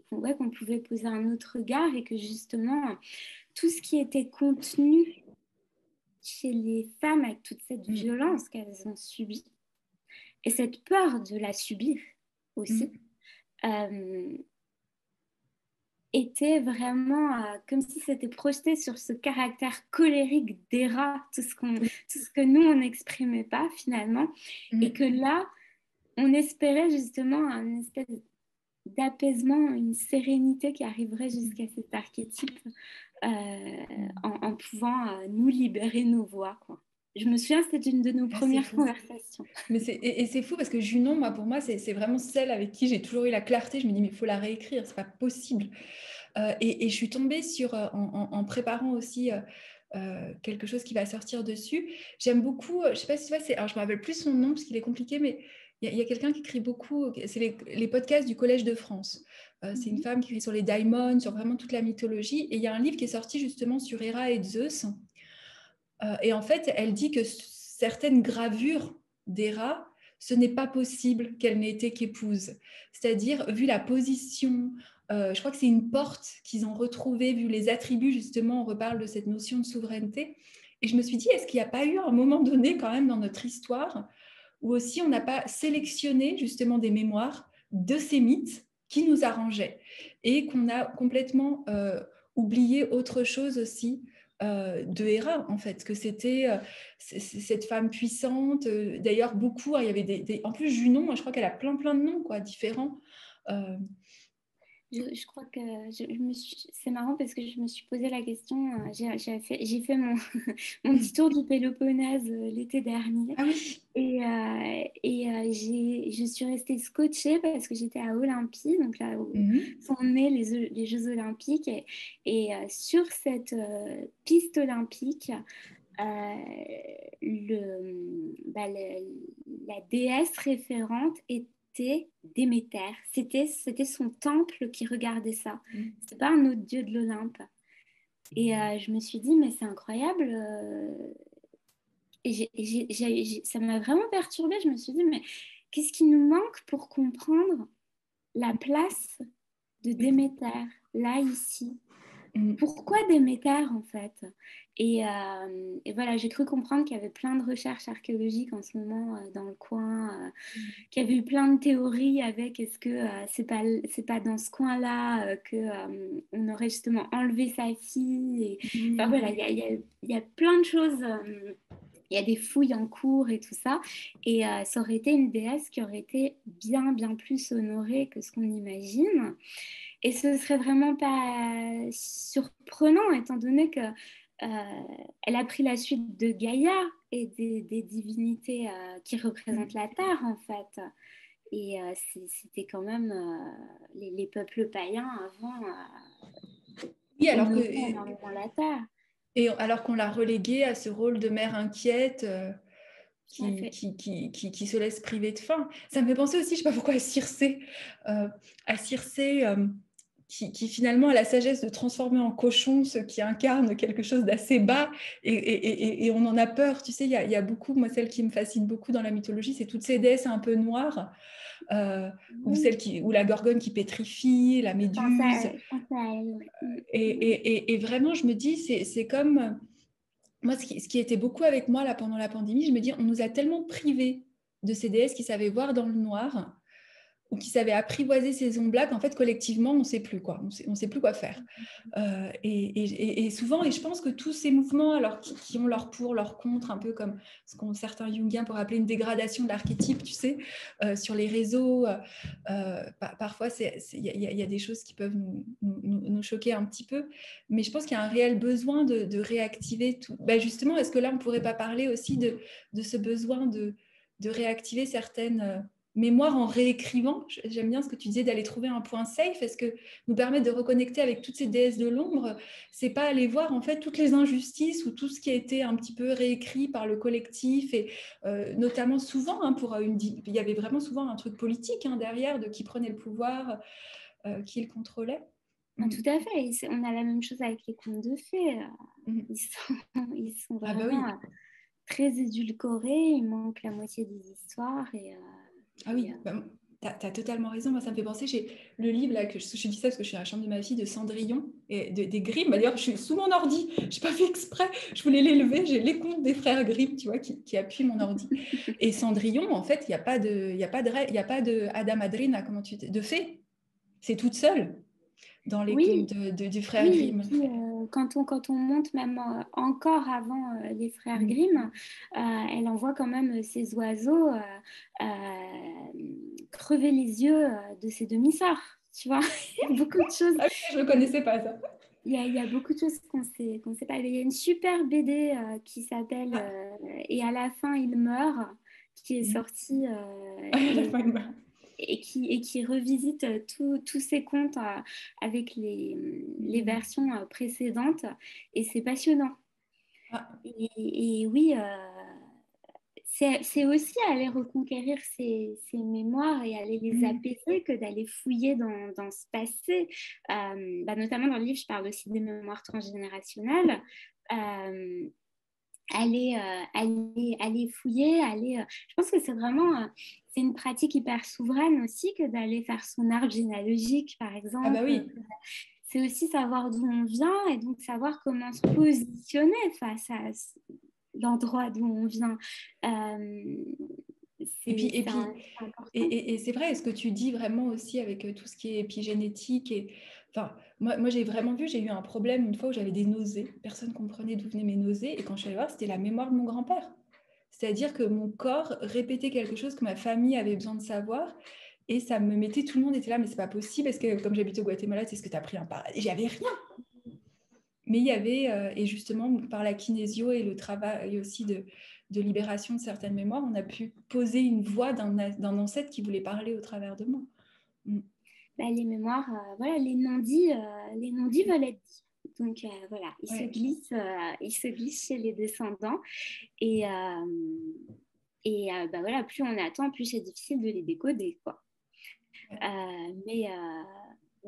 qu'on pouvait poser un autre regard et que justement, tout ce qui était contenu chez les femmes avec toute cette violence qu'elles ont subie et cette peur de la subir aussi, était vraiment comme si c'était projeté sur ce caractère colérique d'Hera, tout ce que nous, on n'exprimait pas finalement, et que là, on espérait justement un espèce d'apaisement, une sérénité qui arriverait jusqu'à cet archétype en pouvant nous libérer nos voix, quoi. Je me souviens, c'était une de nos premières conversations. Mais c'est fou parce que Junon, pour moi, c'est vraiment celle avec qui j'ai toujours eu la clarté. Je me dis, mais il faut la réécrire, c'est pas possible. Et je suis tombée sur, en préparant aussi quelque chose qui va sortir dessus. J'aime beaucoup, je sais pas si tu vois, alors je me rappelle plus son nom parce qu'il est compliqué, mais il y a quelqu'un qui écrit beaucoup, c'est les podcasts du Collège de France. C'est une femme qui écrit sur les daimons, sur vraiment toute la mythologie. Et il y a un livre qui est sorti justement sur Héra et Zeus. Et en fait, elle dit que certaines gravures d'Héra, ce n'est pas possible qu'elle n'ait été qu'épouse. C'est-à-dire, vu la position, je crois que c'est une porte qu'ils ont retrouvée, vu les attributs, justement, on reparle de cette notion de souveraineté. Et je me suis dit, est-ce qu'il n'y a pas eu un moment donné, quand même, dans notre histoire, où aussi on n'a pas sélectionné, justement, des mémoires de ces mythes qui nous arrangeaient et qu'on a complètement oublié autre chose aussi de Héra, en fait, que c'était cette femme puissante. D'ailleurs, beaucoup, il y avait en plus, Junon, je crois qu'elle a plein de noms, quoi, différents. Je crois que c'est marrant parce que je me suis posé la question. J'ai fait mon petit tour du Péloponnèse l'été dernier. Ah oui. Je suis restée scotchée parce que j'étais à Olympie, donc là où sont nés les Jeux Olympiques. Et sur cette piste olympique, la déesse référente était Déméter. C'était son temple qui regardait ça. C'était pas un autre dieu de l'Olympe. Et je me suis dit, mais c'est incroyable. Ça m'a vraiment perturbée. Je me suis dit, mais qu'est-ce qui nous manque pour comprendre la place de Déméter, là, ici? Pourquoi Déméter, en fait? Et voilà, j'ai cru comprendre qu'il y avait plein de recherches archéologiques en ce moment dans le coin, qu'il y avait eu plein de théories avec est-ce que c'est pas dans ce coin-là que on aurait justement enlevé sa fille. Enfin voilà, il y a plein de choses. Il y a des fouilles en cours et tout ça. Et ça aurait été une déesse qui aurait été bien, bien plus honorée que ce qu'on imagine. Et ce serait vraiment pas surprenant, étant donné que elle a pris la suite de Gaïa et des divinités qui représentent la Terre, en fait. Et c'était quand même les peuples païens avant Oui, alors honoraient énormément la Terre. Et alors qu'on l'a reléguée à ce rôle de mère inquiète qui se laisse priver de faim. Ça me fait penser aussi, je ne sais pas pourquoi, à Circé qui finalement a la sagesse de transformer en cochon ce qui incarne quelque chose d'assez bas et on en a peur. Tu sais, il y a beaucoup, moi celle qui me fascine beaucoup dans la mythologie, c'est toutes ces déesses un peu noires. Ou la gorgone qui pétrifie, la méduse. Et vraiment, je me dis, c'est comme... Moi, ce qui était beaucoup avec moi là, pendant la pandémie, je me dis, on nous a tellement privés de ces déesses qui savaient voir dans le noir ou qui savaient apprivoiser ces ombres-là qu'en fait, collectivement, on ne sait plus quoi. On sait plus quoi faire. Et souvent, et je pense que tous ces mouvements, alors qui ont leur pour, leur contre, un peu comme ce qu'ont certains Jungiens pour appeler une dégradation de l'archétype, tu sais, sur les réseaux, parfois, il y a des choses qui peuvent nous choquer un petit peu, mais je pense qu'il y a un réel besoin de réactiver tout. Ben justement, est-ce que là, on ne pourrait pas parler aussi de ce besoin de réactiver certaines... mémoire en réécrivant. J'aime bien ce que tu disais d'aller trouver un point safe. Est-ce que nous permettre de reconnecter avec toutes ces déesses de l'ombre, c'est pas aller voir en fait toutes les injustices ou tout ce qui a été un petit peu réécrit par le collectif et notamment souvent il y avait vraiment souvent un truc politique derrière de qui prenait le pouvoir, qui le contrôlait. Tout à fait. On a la même chose avec les contes de fées. Mhm. Ils sont Ah bah oui. vraiment très édulcorés. Il manque la moitié des histoires. Ah oui, bah, t'as totalement raison. Moi, ça me fait penser, j'ai le livre, là, je dis ça parce que je suis à la chambre de ma fille, de Cendrillon, et des Grimm. Bah, d'ailleurs, je suis sous mon ordi. Je n'ai pas fait exprès. Je voulais l'élever. J'ai les contes des frères Grimm, tu vois, qui appuient mon ordi. Et Cendrillon, en fait, il n'y a pas de Ada Madrina, comment tu dis, de fée. C'est toute seule dans les Oui, contes du frère oui. Et Grimm. puis, quand on monte même encore avant les frères Mm. Grimm, elle envoie quand même ces oiseaux crever les yeux de ses demi-sœurs. Tu vois, il y a beaucoup de choses. Ah oui, je ne connaissais pas ça. Il y a beaucoup de choses qu'on sait pas. Il y a une super BD qui s'appelle Ah. Et à la fin il meurt, qui est Mm. sortie À la fin, il meurt. et qui revisite tous ces contes avec les Mm. versions précédentes. Et c'est passionnant. Ah. Et oui, c'est aussi aller reconquérir ses mémoires et aller les Mm. apaiser que d'aller fouiller dans ce passé. Notamment dans le livre, je parle aussi des mémoires transgénérationnelles. Euh, aller fouiller, je pense que c'est vraiment c'est une pratique hyper souveraine aussi que d'aller faire son arbre généalogique, par Ah bah exemple. oui. C'est aussi savoir d'où on vient et donc savoir comment se positionner face à l'endroit d'où on vient. Euh, Et puis, et c'est puis, important. et c'est vrai, ce que tu dis vraiment aussi avec tout ce qui est épigénétique. Enfin, moi j'ai vraiment vu, j'ai eu un problème une fois où j'avais des nausées. Personne comprenait d'où venaient mes nausées. Et quand je suis allée voir, c'était la mémoire de mon grand-père. C'est-à-dire que mon corps répétait quelque chose que ma famille avait besoin de savoir. Et ça me mettait, tout le monde était là, mais c'est pas possible, parce que comme j'habite au Guatemala, c'est ce que tu as pris un paradis. J'avais rien. Mais il y avait, et justement, par la kinésio et le travail aussi de libération de certaines mémoires, on a pu poser une voix d'un ancêtre qui voulait parler au travers de moi. Mm. Les mémoires, voilà, les non-dits veulent être dits. Donc voilà, Ouais. ils se glissent chez les descendants et, voilà, plus on attend, plus c'est difficile de les décoder, quoi. Ouais. Mais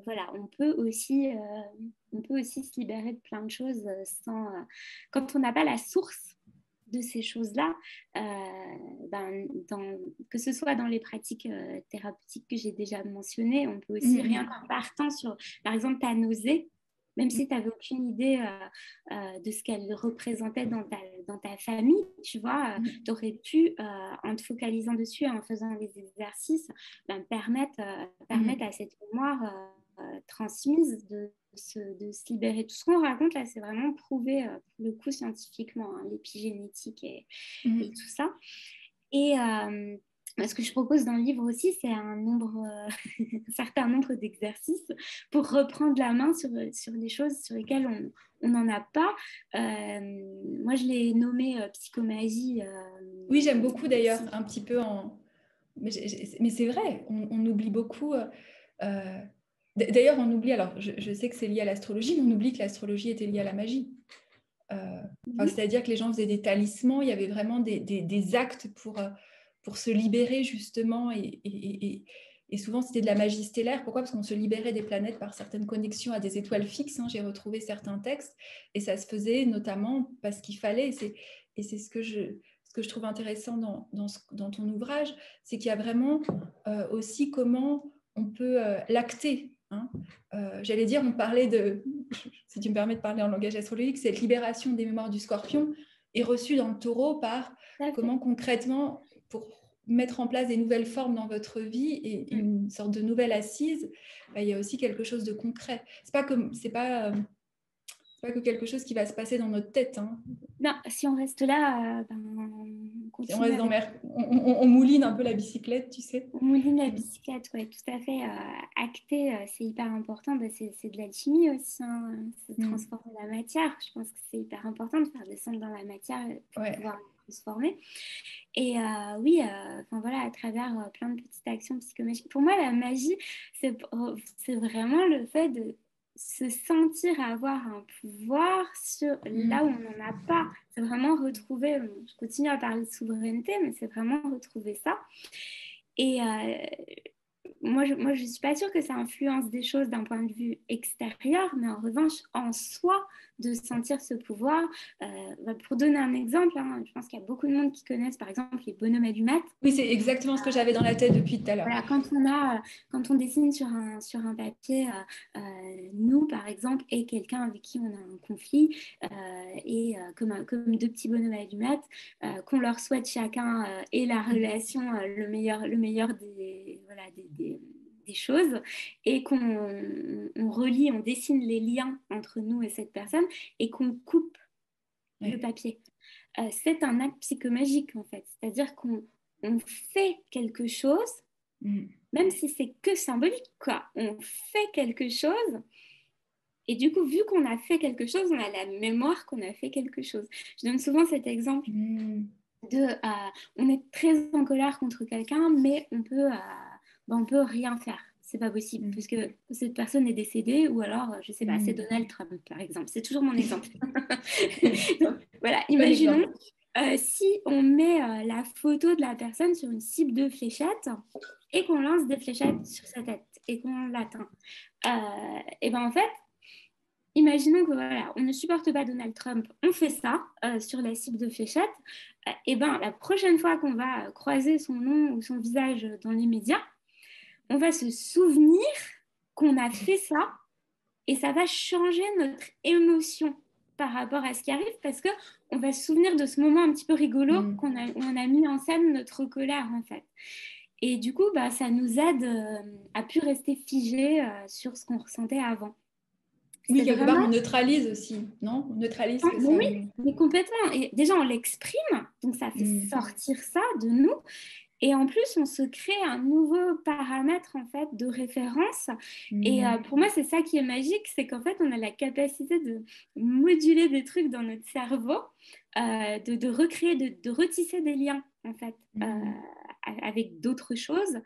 voilà, on peut aussi se libérer de plein de choses quand on n'a pas la source de ces choses-là, que ce soit dans les pratiques thérapeutiques que j'ai déjà mentionnées, on peut aussi rien Mm, qu'en partant sur, par exemple, ta nausée, même mm, si tu n'avais aucune idée de ce qu'elle représentait dans ta famille, tu vois, mm, tu aurais pu, en te focalisant dessus, en faisant les exercices, permettre mm, à cette mémoire transmise de se libérer. Tout ce qu'on raconte là, c'est vraiment prouvé pour le coup scientifiquement, hein, l'épigénétique et mm. tout ça. Et ce que je propose dans le livre aussi, c'est un certain nombre d'exercices pour reprendre la main sur les choses sur lesquelles on n'en a pas. Moi, je l'ai nommé psychomagie. Oui, j'aime beaucoup d'ailleurs, un petit peu en... Mais c'est vrai, on oublie beaucoup. Euh, D'ailleurs, on oublie, alors je sais que c'est lié à l'astrologie, mais on oublie que l'astrologie était liée à la magie. C'est-à-dire que les gens faisaient des talismans, il y avait vraiment des actes pour se libérer justement, et souvent c'était de la magie stellaire. Pourquoi? Parce qu'on se libérait des planètes par certaines connexions à des étoiles fixes, hein. J'ai retrouvé certains textes, et ça se faisait notamment parce qu'il fallait, et c'est ce que je trouve intéressant dans ton ouvrage, c'est qu'il y a vraiment aussi comment on peut l'acter, hein. J'allais dire, on parlait si tu me permets de parler en langage astrologique, cette libération des mémoires du scorpion est reçue dans le taureau par comment concrètement, pour mettre en place des nouvelles formes dans votre vie et une sorte de nouvelle assise, il y a aussi quelque chose de concret. C'est pas que quelque chose qui va se passer dans notre tête, hein. Non, si on reste là, on On continue reste avec. on mouline un peu la bicyclette, tu sais. On mouline la bicyclette, ouais, tout à fait. Acter, c'est hyper important. C'est de l'alchimie aussi, hein. C'est transformer la matière. Je pense que c'est hyper important de faire descendre dans la matière pour Ouais. pouvoir la transformer. Et oui, enfin voilà, à travers plein de petites actions psychomagiques. Pour moi, la magie, c'est vraiment le fait de se sentir avoir un pouvoir sur là où on n'en a pas. C'est vraiment retrouver, je continue à parler de souveraineté, mais c'est vraiment retrouver ça. Et moi, je suis pas sûre que ça influence des choses d'un point de vue extérieur, mais en revanche, en soi, de sentir ce pouvoir. Pour donner un exemple, hein, je pense qu'il y a beaucoup de monde qui connaissent, par exemple, les bonhommes allumettes. Oui, c'est exactement ce que j'avais dans la tête depuis tout à l'heure. Voilà, quand on dessine sur un papier, nous, par exemple, et quelqu'un avec qui on a un conflit, comme deux petits bonhommes allumettes, qu'on leur souhaite chacun et la relation le meilleur voilà, des choses, et qu'on relie, on dessine les liens entre nous et cette personne, et qu'on coupe le papier. C'est un acte psychomagique, en fait. C'est-à-dire qu'on fait quelque chose, même si c'est que symbolique, quoi. On fait quelque chose, et du coup, vu qu'on a fait quelque chose, on a la mémoire qu'on a fait quelque chose. Je donne souvent cet exemple on est très en colère contre quelqu'un, mais on peut rien faire. C'est pas possible, puisque cette personne est décédée, ou alors, je sais pas, c'est Donald Trump, par exemple. C'est toujours mon exemple. Donc, voilà, imaginons si on met la photo de la personne sur une cible de fléchettes et qu'on lance des fléchettes sur sa tête et qu'on l'atteint. Et ben en fait, imaginons que voilà, on ne supporte pas Donald Trump, on fait ça sur la cible de fléchettes. Et ben la prochaine fois qu'on va croiser son nom ou son visage dans les médias, on va se souvenir qu'on a fait ça, et ça va changer notre émotion par rapport à ce qui arrive, parce qu'on va se souvenir de ce moment un petit peu rigolo où on a mis en scène notre colère, en fait. Et du coup, ça nous aide à plus rester figé sur ce qu'on ressentait avant. Oui, quelque part, on neutralise aussi, non? On neutralise que ça... Oui, mais complètement. Et déjà, on l'exprime, donc ça fait sortir ça de nous. Et en plus, on se crée un nouveau paramètre, en fait, de référence. Et pour moi, c'est ça qui est magique, c'est qu'en fait, on a la capacité de moduler des trucs dans notre cerveau, de recréer, de retisser des liens, en fait, avec d'autres choses,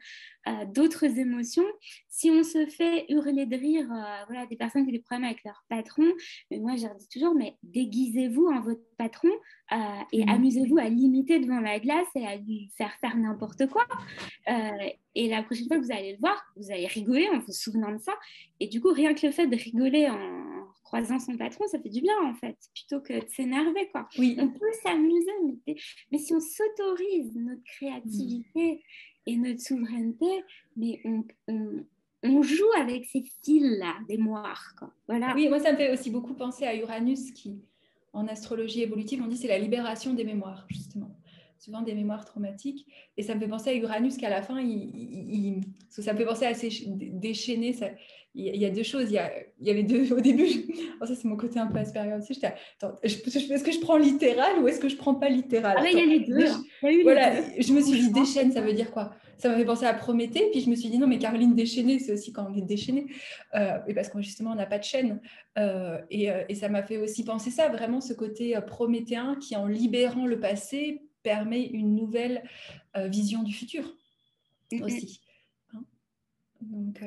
d'autres émotions. Si on se fait hurler de rire, voilà, des personnes qui ont des problèmes avec leur patron, mais moi, je leur dis toujours, mais déguisez-vous en votre patron et amusez-vous à l'imiter devant la glace et à lui faire n'importe quoi. Et la prochaine fois que vous allez le voir, vous allez rigoler en vous souvenant de ça. Et du coup, rien que le fait de rigoler en croisant son patron, ça fait du bien, en fait, plutôt que de s'énerver, quoi. Oui. On peut s'amuser, mais si on s'autorise notre créativité et notre souveraineté, mais on joue avec ces fils-là des moires, quoi. Voilà. Oui, moi, ça me fait aussi beaucoup penser à Uranus, qui, en astrologie évolutive, on dit c'est la libération des mémoires, justement. Souvent des mémoires traumatiques. Et ça me fait penser à Uranus qu'à la fin, parce que ça me fait penser à ces déchaîner. Il y a deux choses. Il y avait deux au début. Ça, c'est mon côté un peu Asperger aussi. Est-ce que je prends littéral ou est-ce que je prends pas littéral? Il y a les deux. Voilà, je me suis dit déchaîne, ça veut dire quoi? Ça m'a fait penser à Prométhée. Puis je me suis dit non, mais Caroline déchaînée, c'est aussi quand on est déchaîné. Et parce que justement, on n'a pas de chaîne. Et ça m'a fait aussi penser ça, vraiment ce côté prométhéen qui, en libérant le passé, permet une nouvelle vision du futur aussi. Hein, donc,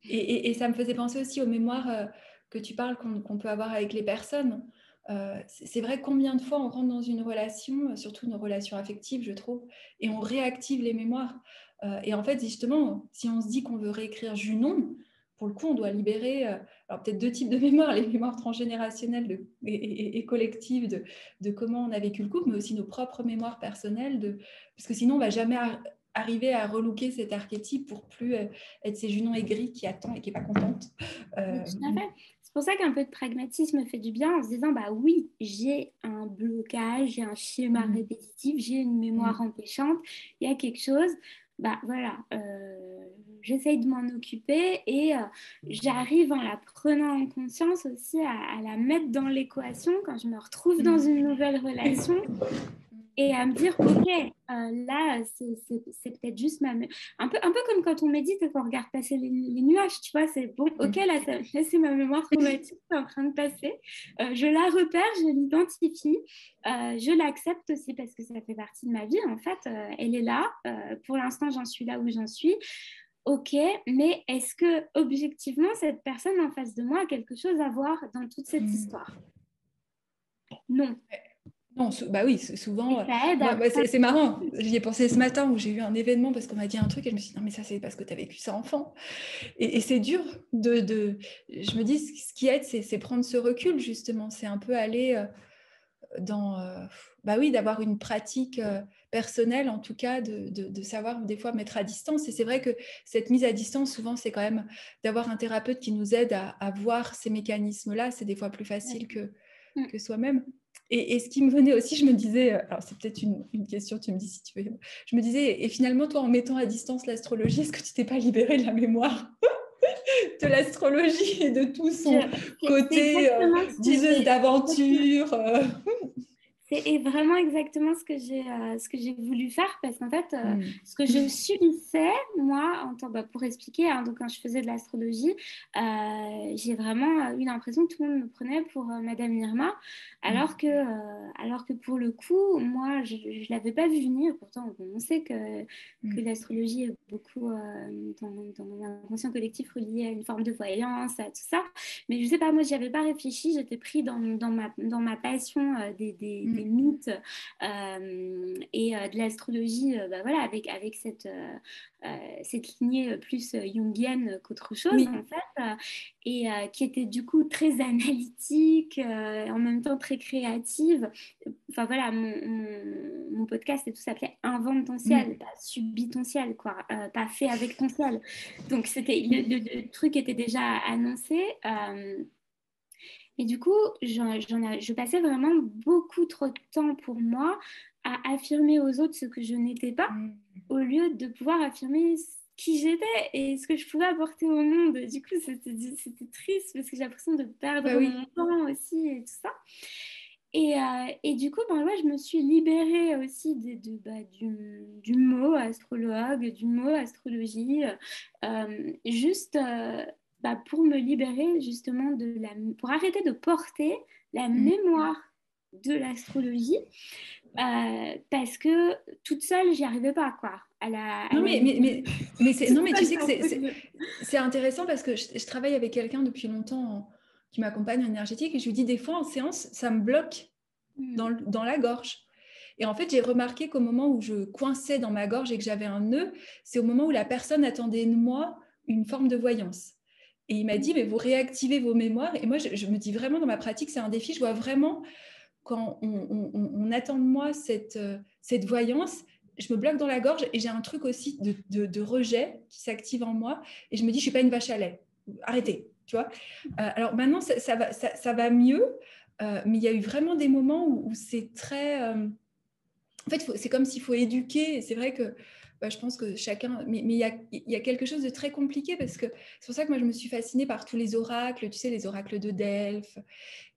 et ça me faisait penser aussi aux mémoires que tu parles qu'on peut avoir avec les personnes. C'est vrai, combien de fois on rentre dans une relation, surtout une relation affective, je trouve, et on réactive les mémoires. Et en fait, justement, si on se dit qu'on veut réécrire Junon, pour le coup, on doit libérer alors peut-être deux types de mémoires, les mémoires transgénérationnelles et collectives de comment on a vécu le couple, mais aussi nos propres mémoires personnelles, parce que sinon, on ne va jamais arriver à relooker cet archétype pour plus être ces Junon aigris qui attend et qui n'est pas contente. Tout à fait. C'est pour ça qu'un peu de pragmatisme fait du bien, en se disant, bah oui, j'ai un blocage, j'ai un schéma répétitif, j'ai une mémoire empêchante, il y a quelque chose, bah voilà, j'essaye de m'en occuper et j'arrive en la prenant en conscience aussi à la mettre dans l'équation quand je me retrouve dans une nouvelle relation. Et à me dire, ok, là, c'est peut-être juste un peu comme quand on médite et qu'on regarde passer les nuages, tu vois, c'est bon, ok, là, c'est ma mémoire traumatique qui est en train de passer. Je la repère, je l'identifie, je l'accepte aussi parce que ça fait partie de ma vie, en fait, elle est là. Pour l'instant, j'en suis là où j'en suis. Ok, mais est-ce que objectivement, cette personne en face de moi a quelque chose à voir dans toute cette histoire? Non. Non, bah oui, Et souvent. ça aide à Moi, prendre... c'est marrant. J'y ai pensé ce matin où j'ai eu un événement parce qu'on m'a dit un truc et je me suis dit non, mais ça, c'est parce que tu as vécu ça enfant. Et c'est dur Je me dis, ce qui aide, c'est prendre ce recul, justement. C'est un peu aller dans. Bah oui, d'avoir une pratique personnelle, en tout cas, de savoir des fois mettre à distance. Et c'est vrai que cette mise à distance, souvent, c'est quand même d'avoir un thérapeute qui nous aide à voir ces mécanismes-là. C'est des fois plus facile que soi-même. Et ce qui me venait aussi, je me disais, alors c'est peut-être une question, tu me dis si tu veux, je me disais, et finalement, toi, en mettant à distance l'astrologie, est-ce que tu t'es pas libérée de la mémoire de l'astrologie et de tout son C'est côté exactement ce que diseuse j'ai... d'aventure C'est vraiment exactement ce que j'ai voulu faire parce qu'en fait, ce que je subissais, moi, pour expliquer, hein, donc quand je faisais de l'astrologie, j'ai vraiment eu l'impression que tout le monde me prenait pour Madame Irma, alors que pour le coup, moi, je ne l'avais pas vu venir. Pourtant, bon, on sait que l'astrologie est beaucoup dans l'inconscient collectif relié à une forme de voyance, à tout ça. Mais je sais pas, moi, j'y avais pas réfléchi. J'étais pris dans ma passion des mythes et de l'astrologie, bah, voilà, avec cette lignée plus jungienne qu'autre chose, Oui. en fait, qui était du coup très analytique, en même temps très créative. Enfin voilà, mon podcast et tout s'appelait Invente ton ciel, pas subis ton ciel, quoi, pas fait avec ton ciel. Donc c'était le truc était déjà annoncé. Et du coup, je passais vraiment beaucoup trop de temps pour moi à affirmer aux autres ce que je n'étais pas, au lieu de pouvoir affirmer qui j'étais et ce que je pouvais apporter au monde. Du coup, c'était triste parce que j'ai l'impression de Bah perdre mon oui. temps aussi et tout ça. Et du coup, ben ouais, je me suis libérée aussi du mot astrologue, du mot astrologie, juste bah, pour me libérer justement pour arrêter de porter la mémoire de l'astrologie, parce que toute seule, j'y arrivais pas, quoi. Non, Toute non, mais tu seule, sais c'est que impossible. c'est intéressant parce que je travaille avec quelqu'un depuis longtemps qui m'accompagne en énergétique et je lui dis des fois en séance, ça me bloque Mm. dans la gorge. Et en fait, j'ai remarqué qu'au moment où je coinçais dans ma gorge et que j'avais un nœud, c'est au moment où la personne attendait de moi une forme de voyance. Et il m'a dit, mais vous réactivez vos mémoires. Et moi, je me dis vraiment dans ma pratique, c'est un défi. Je vois vraiment quand on attend de moi cette voyance, je me bloque dans la gorge et j'ai un truc aussi de rejet qui s'active en moi. Et je me dis, je ne suis pas une vache à lait. Arrêtez, tu vois. Alors maintenant, ça va mieux. Mais il y a eu vraiment des moments où c'est très... en fait, c'est comme s'il faut éduquer. Et c'est vrai que bah, je pense que chacun... Mais il y a quelque chose de très compliqué parce que c'est pour ça que moi, je me suis fascinée par tous les oracles, tu sais, les oracles de Delphes.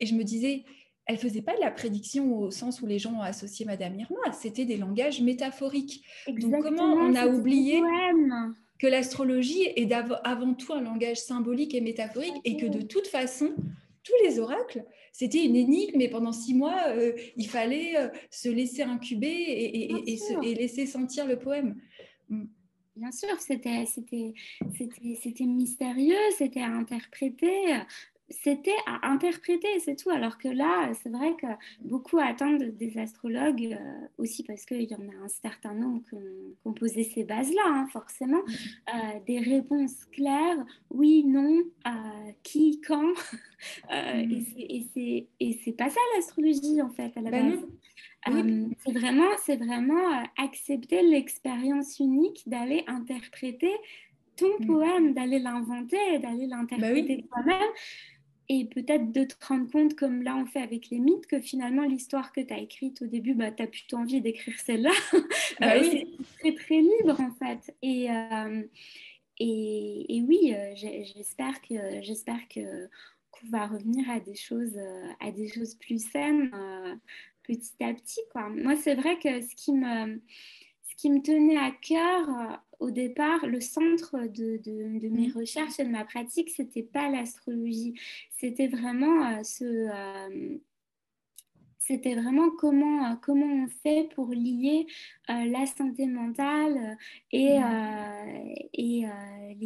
Et je me disais, elle ne faisait pas de la prédiction au sens où les gens ont associé Madame Irma. C'était des langages métaphoriques. Donc, comment Exactement, on a c'était des oublié poèmes. que l'astrologie est avant tout un langage symbolique et Tout à métaphorique et que de fait. toute façon, tous les oracles, c'était une énigme et pendant 6 mois, il fallait se laisser incuber Bien sûr. et laisser sentir le poème. Bien sûr, c'était mystérieux, c'était à interpréter, c'est tout. Alors que là, c'est vrai que beaucoup attendent des astrologues, aussi parce qu'il y en a un certain nombre qui ont posé ces bases-là, hein, forcément. Des réponses claires, oui, non, qui, quand. Et c'est pas ça l'astrologie, en fait, à la Ben base. non, oui. C'est vraiment accepter l'expérience unique d'aller interpréter ton poème, d'aller l'inventer, d'aller Ben oui. l'interpréter toi-même. Et peut-être de te rendre compte, comme là on fait avec les mythes, que finalement l'histoire que tu as écrite au début, bah, tu as plutôt envie d'écrire celle-là. Ben C'est oui. très très libre en fait. Et oui, j'espère que qu'on va revenir à des choses plus saines, petit à petit, quoi. Moi, c'est vrai que ce qui me tenait à cœur, au départ, le centre de mes recherches et de ma pratique, c'était pas l'astrologie, c'était vraiment c'était vraiment comment on fait pour lier la santé mentale et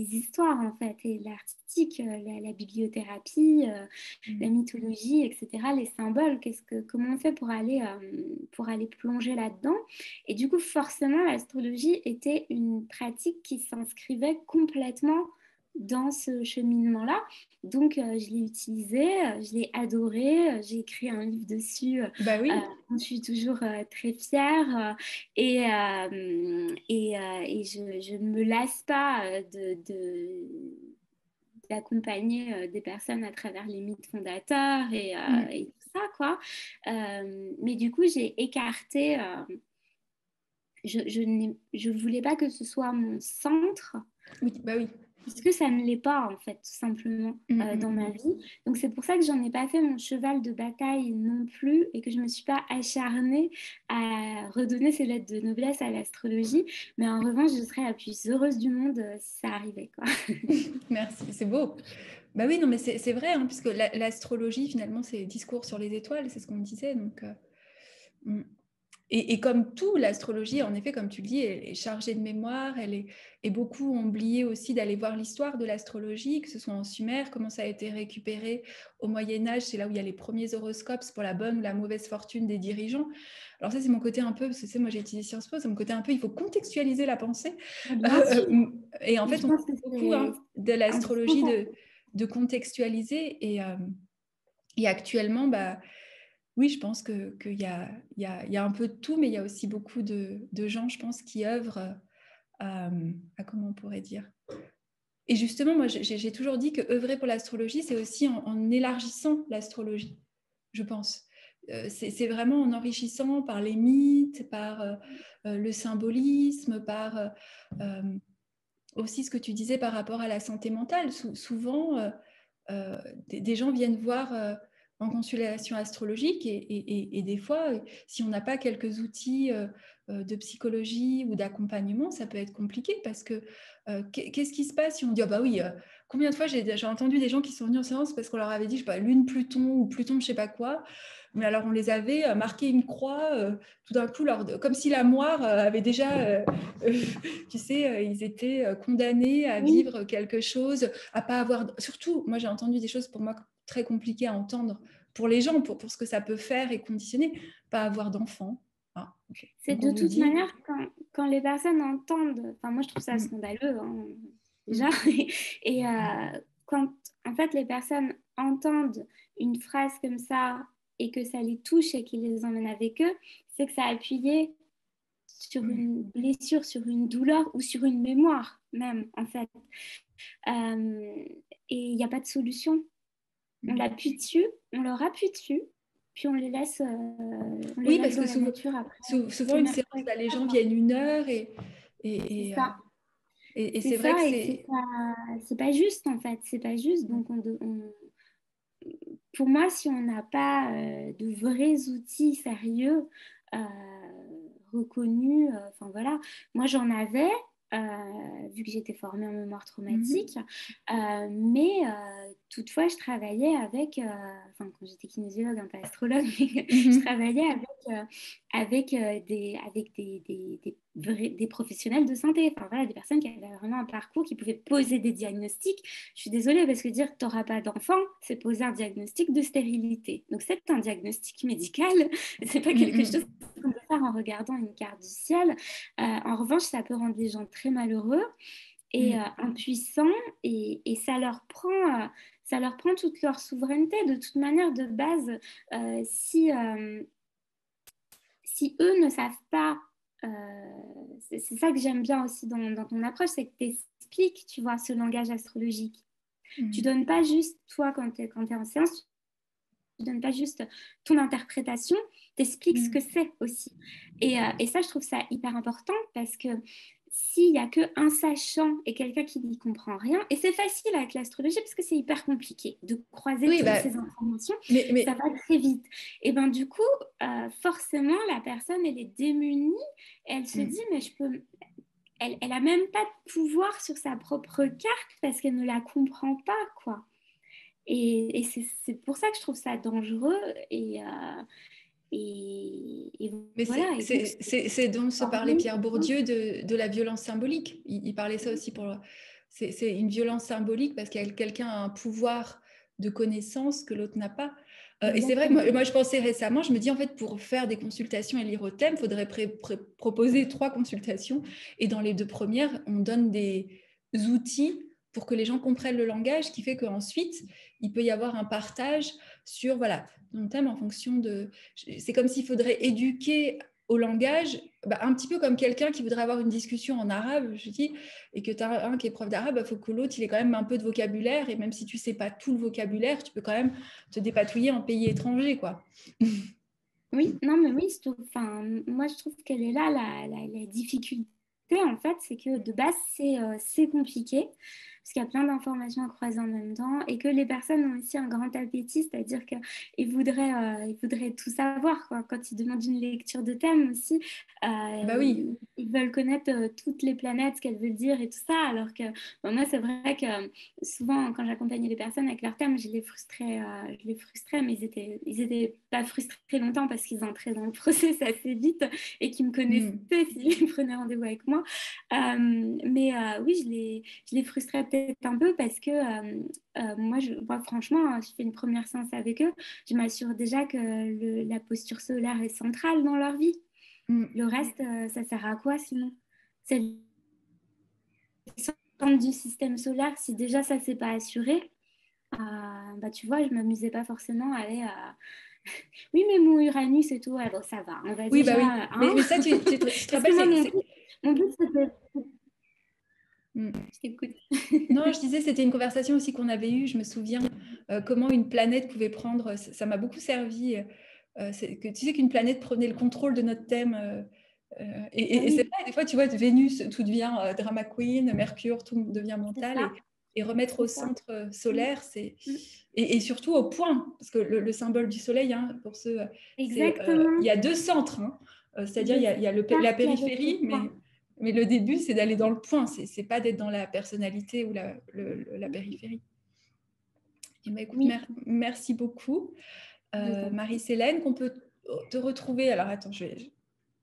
les histoires, en fait, et l'artistique, la bibliothérapie, la mythologie, etc., les symboles, comment on fait pour aller plonger là-dedans. Et du coup, forcément, l'astrologie était une pratique qui s'inscrivait complètement dans ce cheminement-là. Donc, je l'ai utilisé, je l'ai adoré, j'ai écrit un livre dessus, Bah oui. dont je suis toujours très fière, et je ne me lasse pas d'accompagner des personnes à travers les mythes fondateurs et tout ça, quoi. Mais du coup, j'ai écarté, je voulais pas que ce soit mon centre, Oui, bah oui. parce que ça ne l'est pas, en fait, tout simplement, dans ma vie. Donc, c'est pour ça que j'en ai pas fait mon cheval de bataille non plus et que je me suis pas acharnée à redonner ces lettres de noblesse à l'astrologie. Mais en revanche, je serais la plus heureuse du monde si ça arrivait, quoi. Merci, c'est beau. Bah oui, non, mais c'est vrai, hein, puisque l'astrologie, finalement, c'est discours sur les étoiles, c'est ce qu'on disait. Donc, et comme tout, l'astrologie, en effet, comme tu le dis, elle est chargée de mémoire, et beaucoup ont oublié aussi d'aller voir l'histoire de l'astrologie, que ce soit en Sumer, comment ça a été récupéré au Moyen-Âge, c'est là où il y a les premiers horoscopes pour la bonne ou la mauvaise fortune des dirigeants. Alors ça, c'est mon côté un peu, parce que tu sais, moi j'ai étudié Sciences Po, c'est mon côté un peu, il faut contextualiser la pensée. Bien sûr. Et en Et fait, je on pense que parle beaucoup c'est de l'astrologie, indispensable. de contextualiser, et actuellement, bah, oui, je pense qu'il y a un peu de tout, mais il y a aussi beaucoup de gens, je pense, qui œuvrent à comment on pourrait dire. Et justement, moi, j'ai toujours dit que œuvrer pour l'astrologie, c'est aussi en élargissant l'astrologie, je pense. C'est vraiment en enrichissant par les mythes, par le symbolisme, par aussi ce que tu disais par rapport à la santé mentale. Souvent, des gens viennent voir en consultation astrologique, et des fois, si on n'a pas quelques outils de psychologie ou d'accompagnement, ça peut être compliqué, parce que qu'est-ce qui se passe si on dit, ah bah oui, combien de fois j'ai entendu des gens qui sont venus en séance parce qu'on leur avait dit, je sais pas, lune Pluton ou Pluton je sais pas quoi, mais alors on les avait marqué une croix, tout d'un coup, comme si la moire avait déjà, tu sais, ils étaient condamnés à Oui, vivre quelque chose, à pas avoir. Surtout, moi j'ai entendu des choses pour moi très compliquées à entendre pour les gens, pour ce que ça peut faire et conditionner, pas avoir d'enfants. Ah, okay. c'est Donc on de nous toute dit. manière quand les personnes entendent, enfin moi je trouve ça scandaleux, hein, déjà, et quand en fait les personnes entendent une phrase comme ça et que ça les touche et qu'ils les emmène avec eux, c'est que ça a appuyé sur une blessure, sur une douleur ou sur une mémoire même, en fait. Et il n'y a pas de solution. On l'appuie dessus, on leur appuie dessus, puis on les laisse Oui, parce dans que la nature après. souvent une séance, bah, les gens viennent 1 heure, C'est et, euh, ça. et C'est c'est vrai que ça, et c'est. c'est pas juste, en fait. C'est pas juste. Donc, pour moi, si on n'a pas de vrais outils sérieux, euh, reconnus, enfin voilà, moi j'en avais, vu que j'étais formée en mémoire traumatique, mais toutefois je travaillais avec, enfin quand j'étais kinésiologue, un peu astrologue, mais je travaillais avec des professionnels de santé, enfin voilà, des personnes qui avaient vraiment un parcours, qui pouvaient poser des diagnostics. Je suis désolée parce que dire que tu n'auras pas d'enfant, c'est poser un diagnostic de stérilité. Donc c'est un diagnostic médical, c'est pas quelque chose qu'on peut faire en regardant une carte du ciel. En revanche, ça peut rendre les gens très malheureux et impuissants, et ça leur prend toute leur souveraineté. De toute manière, de base, si eux ne savent pas, euh, c'est ça que j'aime bien aussi dans ton approche, c'est que tu expliques, tu vois, ce langage astrologique. Tu donnes pas juste, toi, quand tu es en séance, tu donnes pas juste ton interprétation, tu expliques ce que c'est aussi. Et ça, je trouve ça hyper important, parce que s'il n'y a qu'un sachant et quelqu'un qui n'y comprend rien, et c'est facile avec l'astrologie parce que c'est hyper compliqué de croiser Oui, toutes bah, ces informations, ça mais va très vite. Et ben du coup, forcément, la personne, elle est démunie, et elle se dit, mais elle a même pas de pouvoir sur sa propre carte parce qu'elle ne la comprend pas, quoi. Et c'est pour ça que je trouve ça dangereux. Et Mais voilà. Et donc, c'est dont se parlait former Pierre les gens. Bourdieu de la violence symbolique. Il parlait ça aussi c'est une violence symbolique parce que quelqu'un a un pouvoir de connaissance que l'autre n'a pas. Et c'est vrai que moi, je pensais récemment, je me dis en fait, pour faire des consultations et lire au thème, il faudrait proposer 3 consultations. Et dans les 2 premières, on donne des outils pour que les gens comprennent le langage, qui fait qu'ensuite, il peut y avoir un partage sur, voilà, ton thème en fonction de... C'est comme s'il faudrait éduquer au langage, un petit peu comme quelqu'un qui voudrait avoir une discussion en arabe, je dis, et que tu as un qui est prof d'arabe, il faut que l'autre, il ait quand même un peu de vocabulaire, et même si tu ne sais pas tout le vocabulaire, tu peux quand même te dépatouiller en pays étranger, quoi. Oui, non, mais oui, enfin, moi je trouve qu'elle est là, la difficulté en fait, c'est que de base c'est compliqué, parce qu'il y a plein d'informations à croiser en même temps, et que les personnes ont aussi un grand appétit, c'est-à-dire ils voudraient tout savoir, quoi. Quand ils demandent une lecture de thème aussi, Bah oui. ils veulent connaître toutes les planètes, ce qu'elles veulent dire et tout ça, alors que moi c'est vrai que souvent quand j'accompagnais les personnes avec leur thème, je les frustrais, mais ils étaient pas frustrés longtemps parce qu'ils entraient dans le process assez vite et qu'ils me connaissaient s'ils prenaient rendez-vous avec moi. Oui, je les frustrais peut-être un peu parce que moi, franchement, je fais une première séance avec eux, je m'assure déjà que la posture solaire est centrale dans leur vie. Le reste, ça sert à quoi sinon? C'est le centre du système solaire, si déjà ça c'est pas assuré, tu vois, je m'amusais pas forcément à aller à... Oui, mais mon Uranus et tout, alors ça va, on va Oui, bah déjà... oui. Hein. Mais ça, tu te Parce que rappelles, moi, mon but c'était... Je t'écoute. Non, je disais, c'était une conversation aussi qu'on avait eue. Je me souviens comment une planète pouvait prendre. Ça m'a beaucoup servi. Tu sais qu'une planète prenait le contrôle de notre thème. Et c'est vrai, des fois, tu vois, Vénus, tout devient drama queen, Mercure, tout devient mental. Et remettre au centre solaire, c'est. Et surtout au point, parce que le symbole du soleil, hein, pour ceux. Exactement. Il y a 2 centres. Hein. C'est-à-dire, il y a la périphérie, mais le début, c'est d'aller dans le point, c'est pas d'être dans la personnalité ou la périphérie. Et ben, écoute, merci beaucoup. Marie-Célène, qu'on peut te retrouver, alors attends,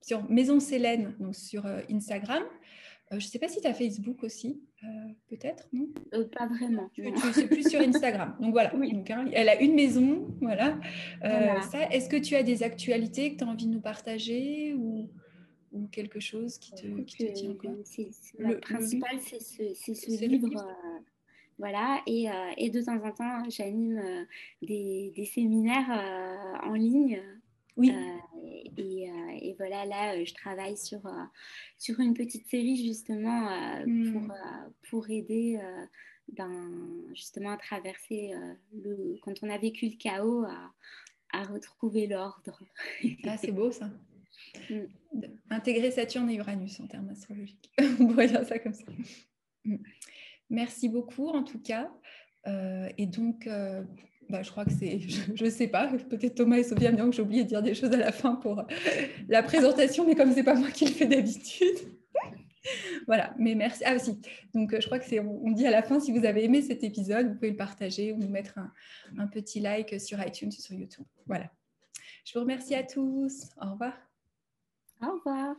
sur Maison Célène, donc sur Instagram. Je ne sais pas si tu as Facebook aussi, peut-être, non? Pas vraiment. C'est plus sur Instagram. Donc voilà, donc, hein, elle a une maison, voilà. Ça, est-ce que tu as des actualités que tu as envie de nous partager ou quelque chose qui te tient, quoi? Le principal, c'est ce livre. Voilà, et de temps en temps, j'anime des séminaires en ligne. Oui. Et voilà, là, je travaille sur une petite série justement pour aider justement à traverser quand on a vécu le chaos, à retrouver l'ordre. Ah, c'est beau ça. Intégrer Saturne et Uranus en termes astrologiques. On pourrait dire ça comme ça. Merci beaucoup en tout cas. Et donc, je crois que c'est, je ne sais pas, peut-être Thomas et Sophia me diront que j'ai oublié de dire des choses à la fin pour la présentation, mais comme ce n'est pas moi qui le fais d'habitude. Voilà, mais merci. Ah aussi, donc je crois que on dit à la fin, si vous avez aimé cet épisode, vous pouvez le partager ou nous mettre un petit like sur iTunes ou sur YouTube. Voilà. Je vous remercie à tous. Au revoir. Au revoir.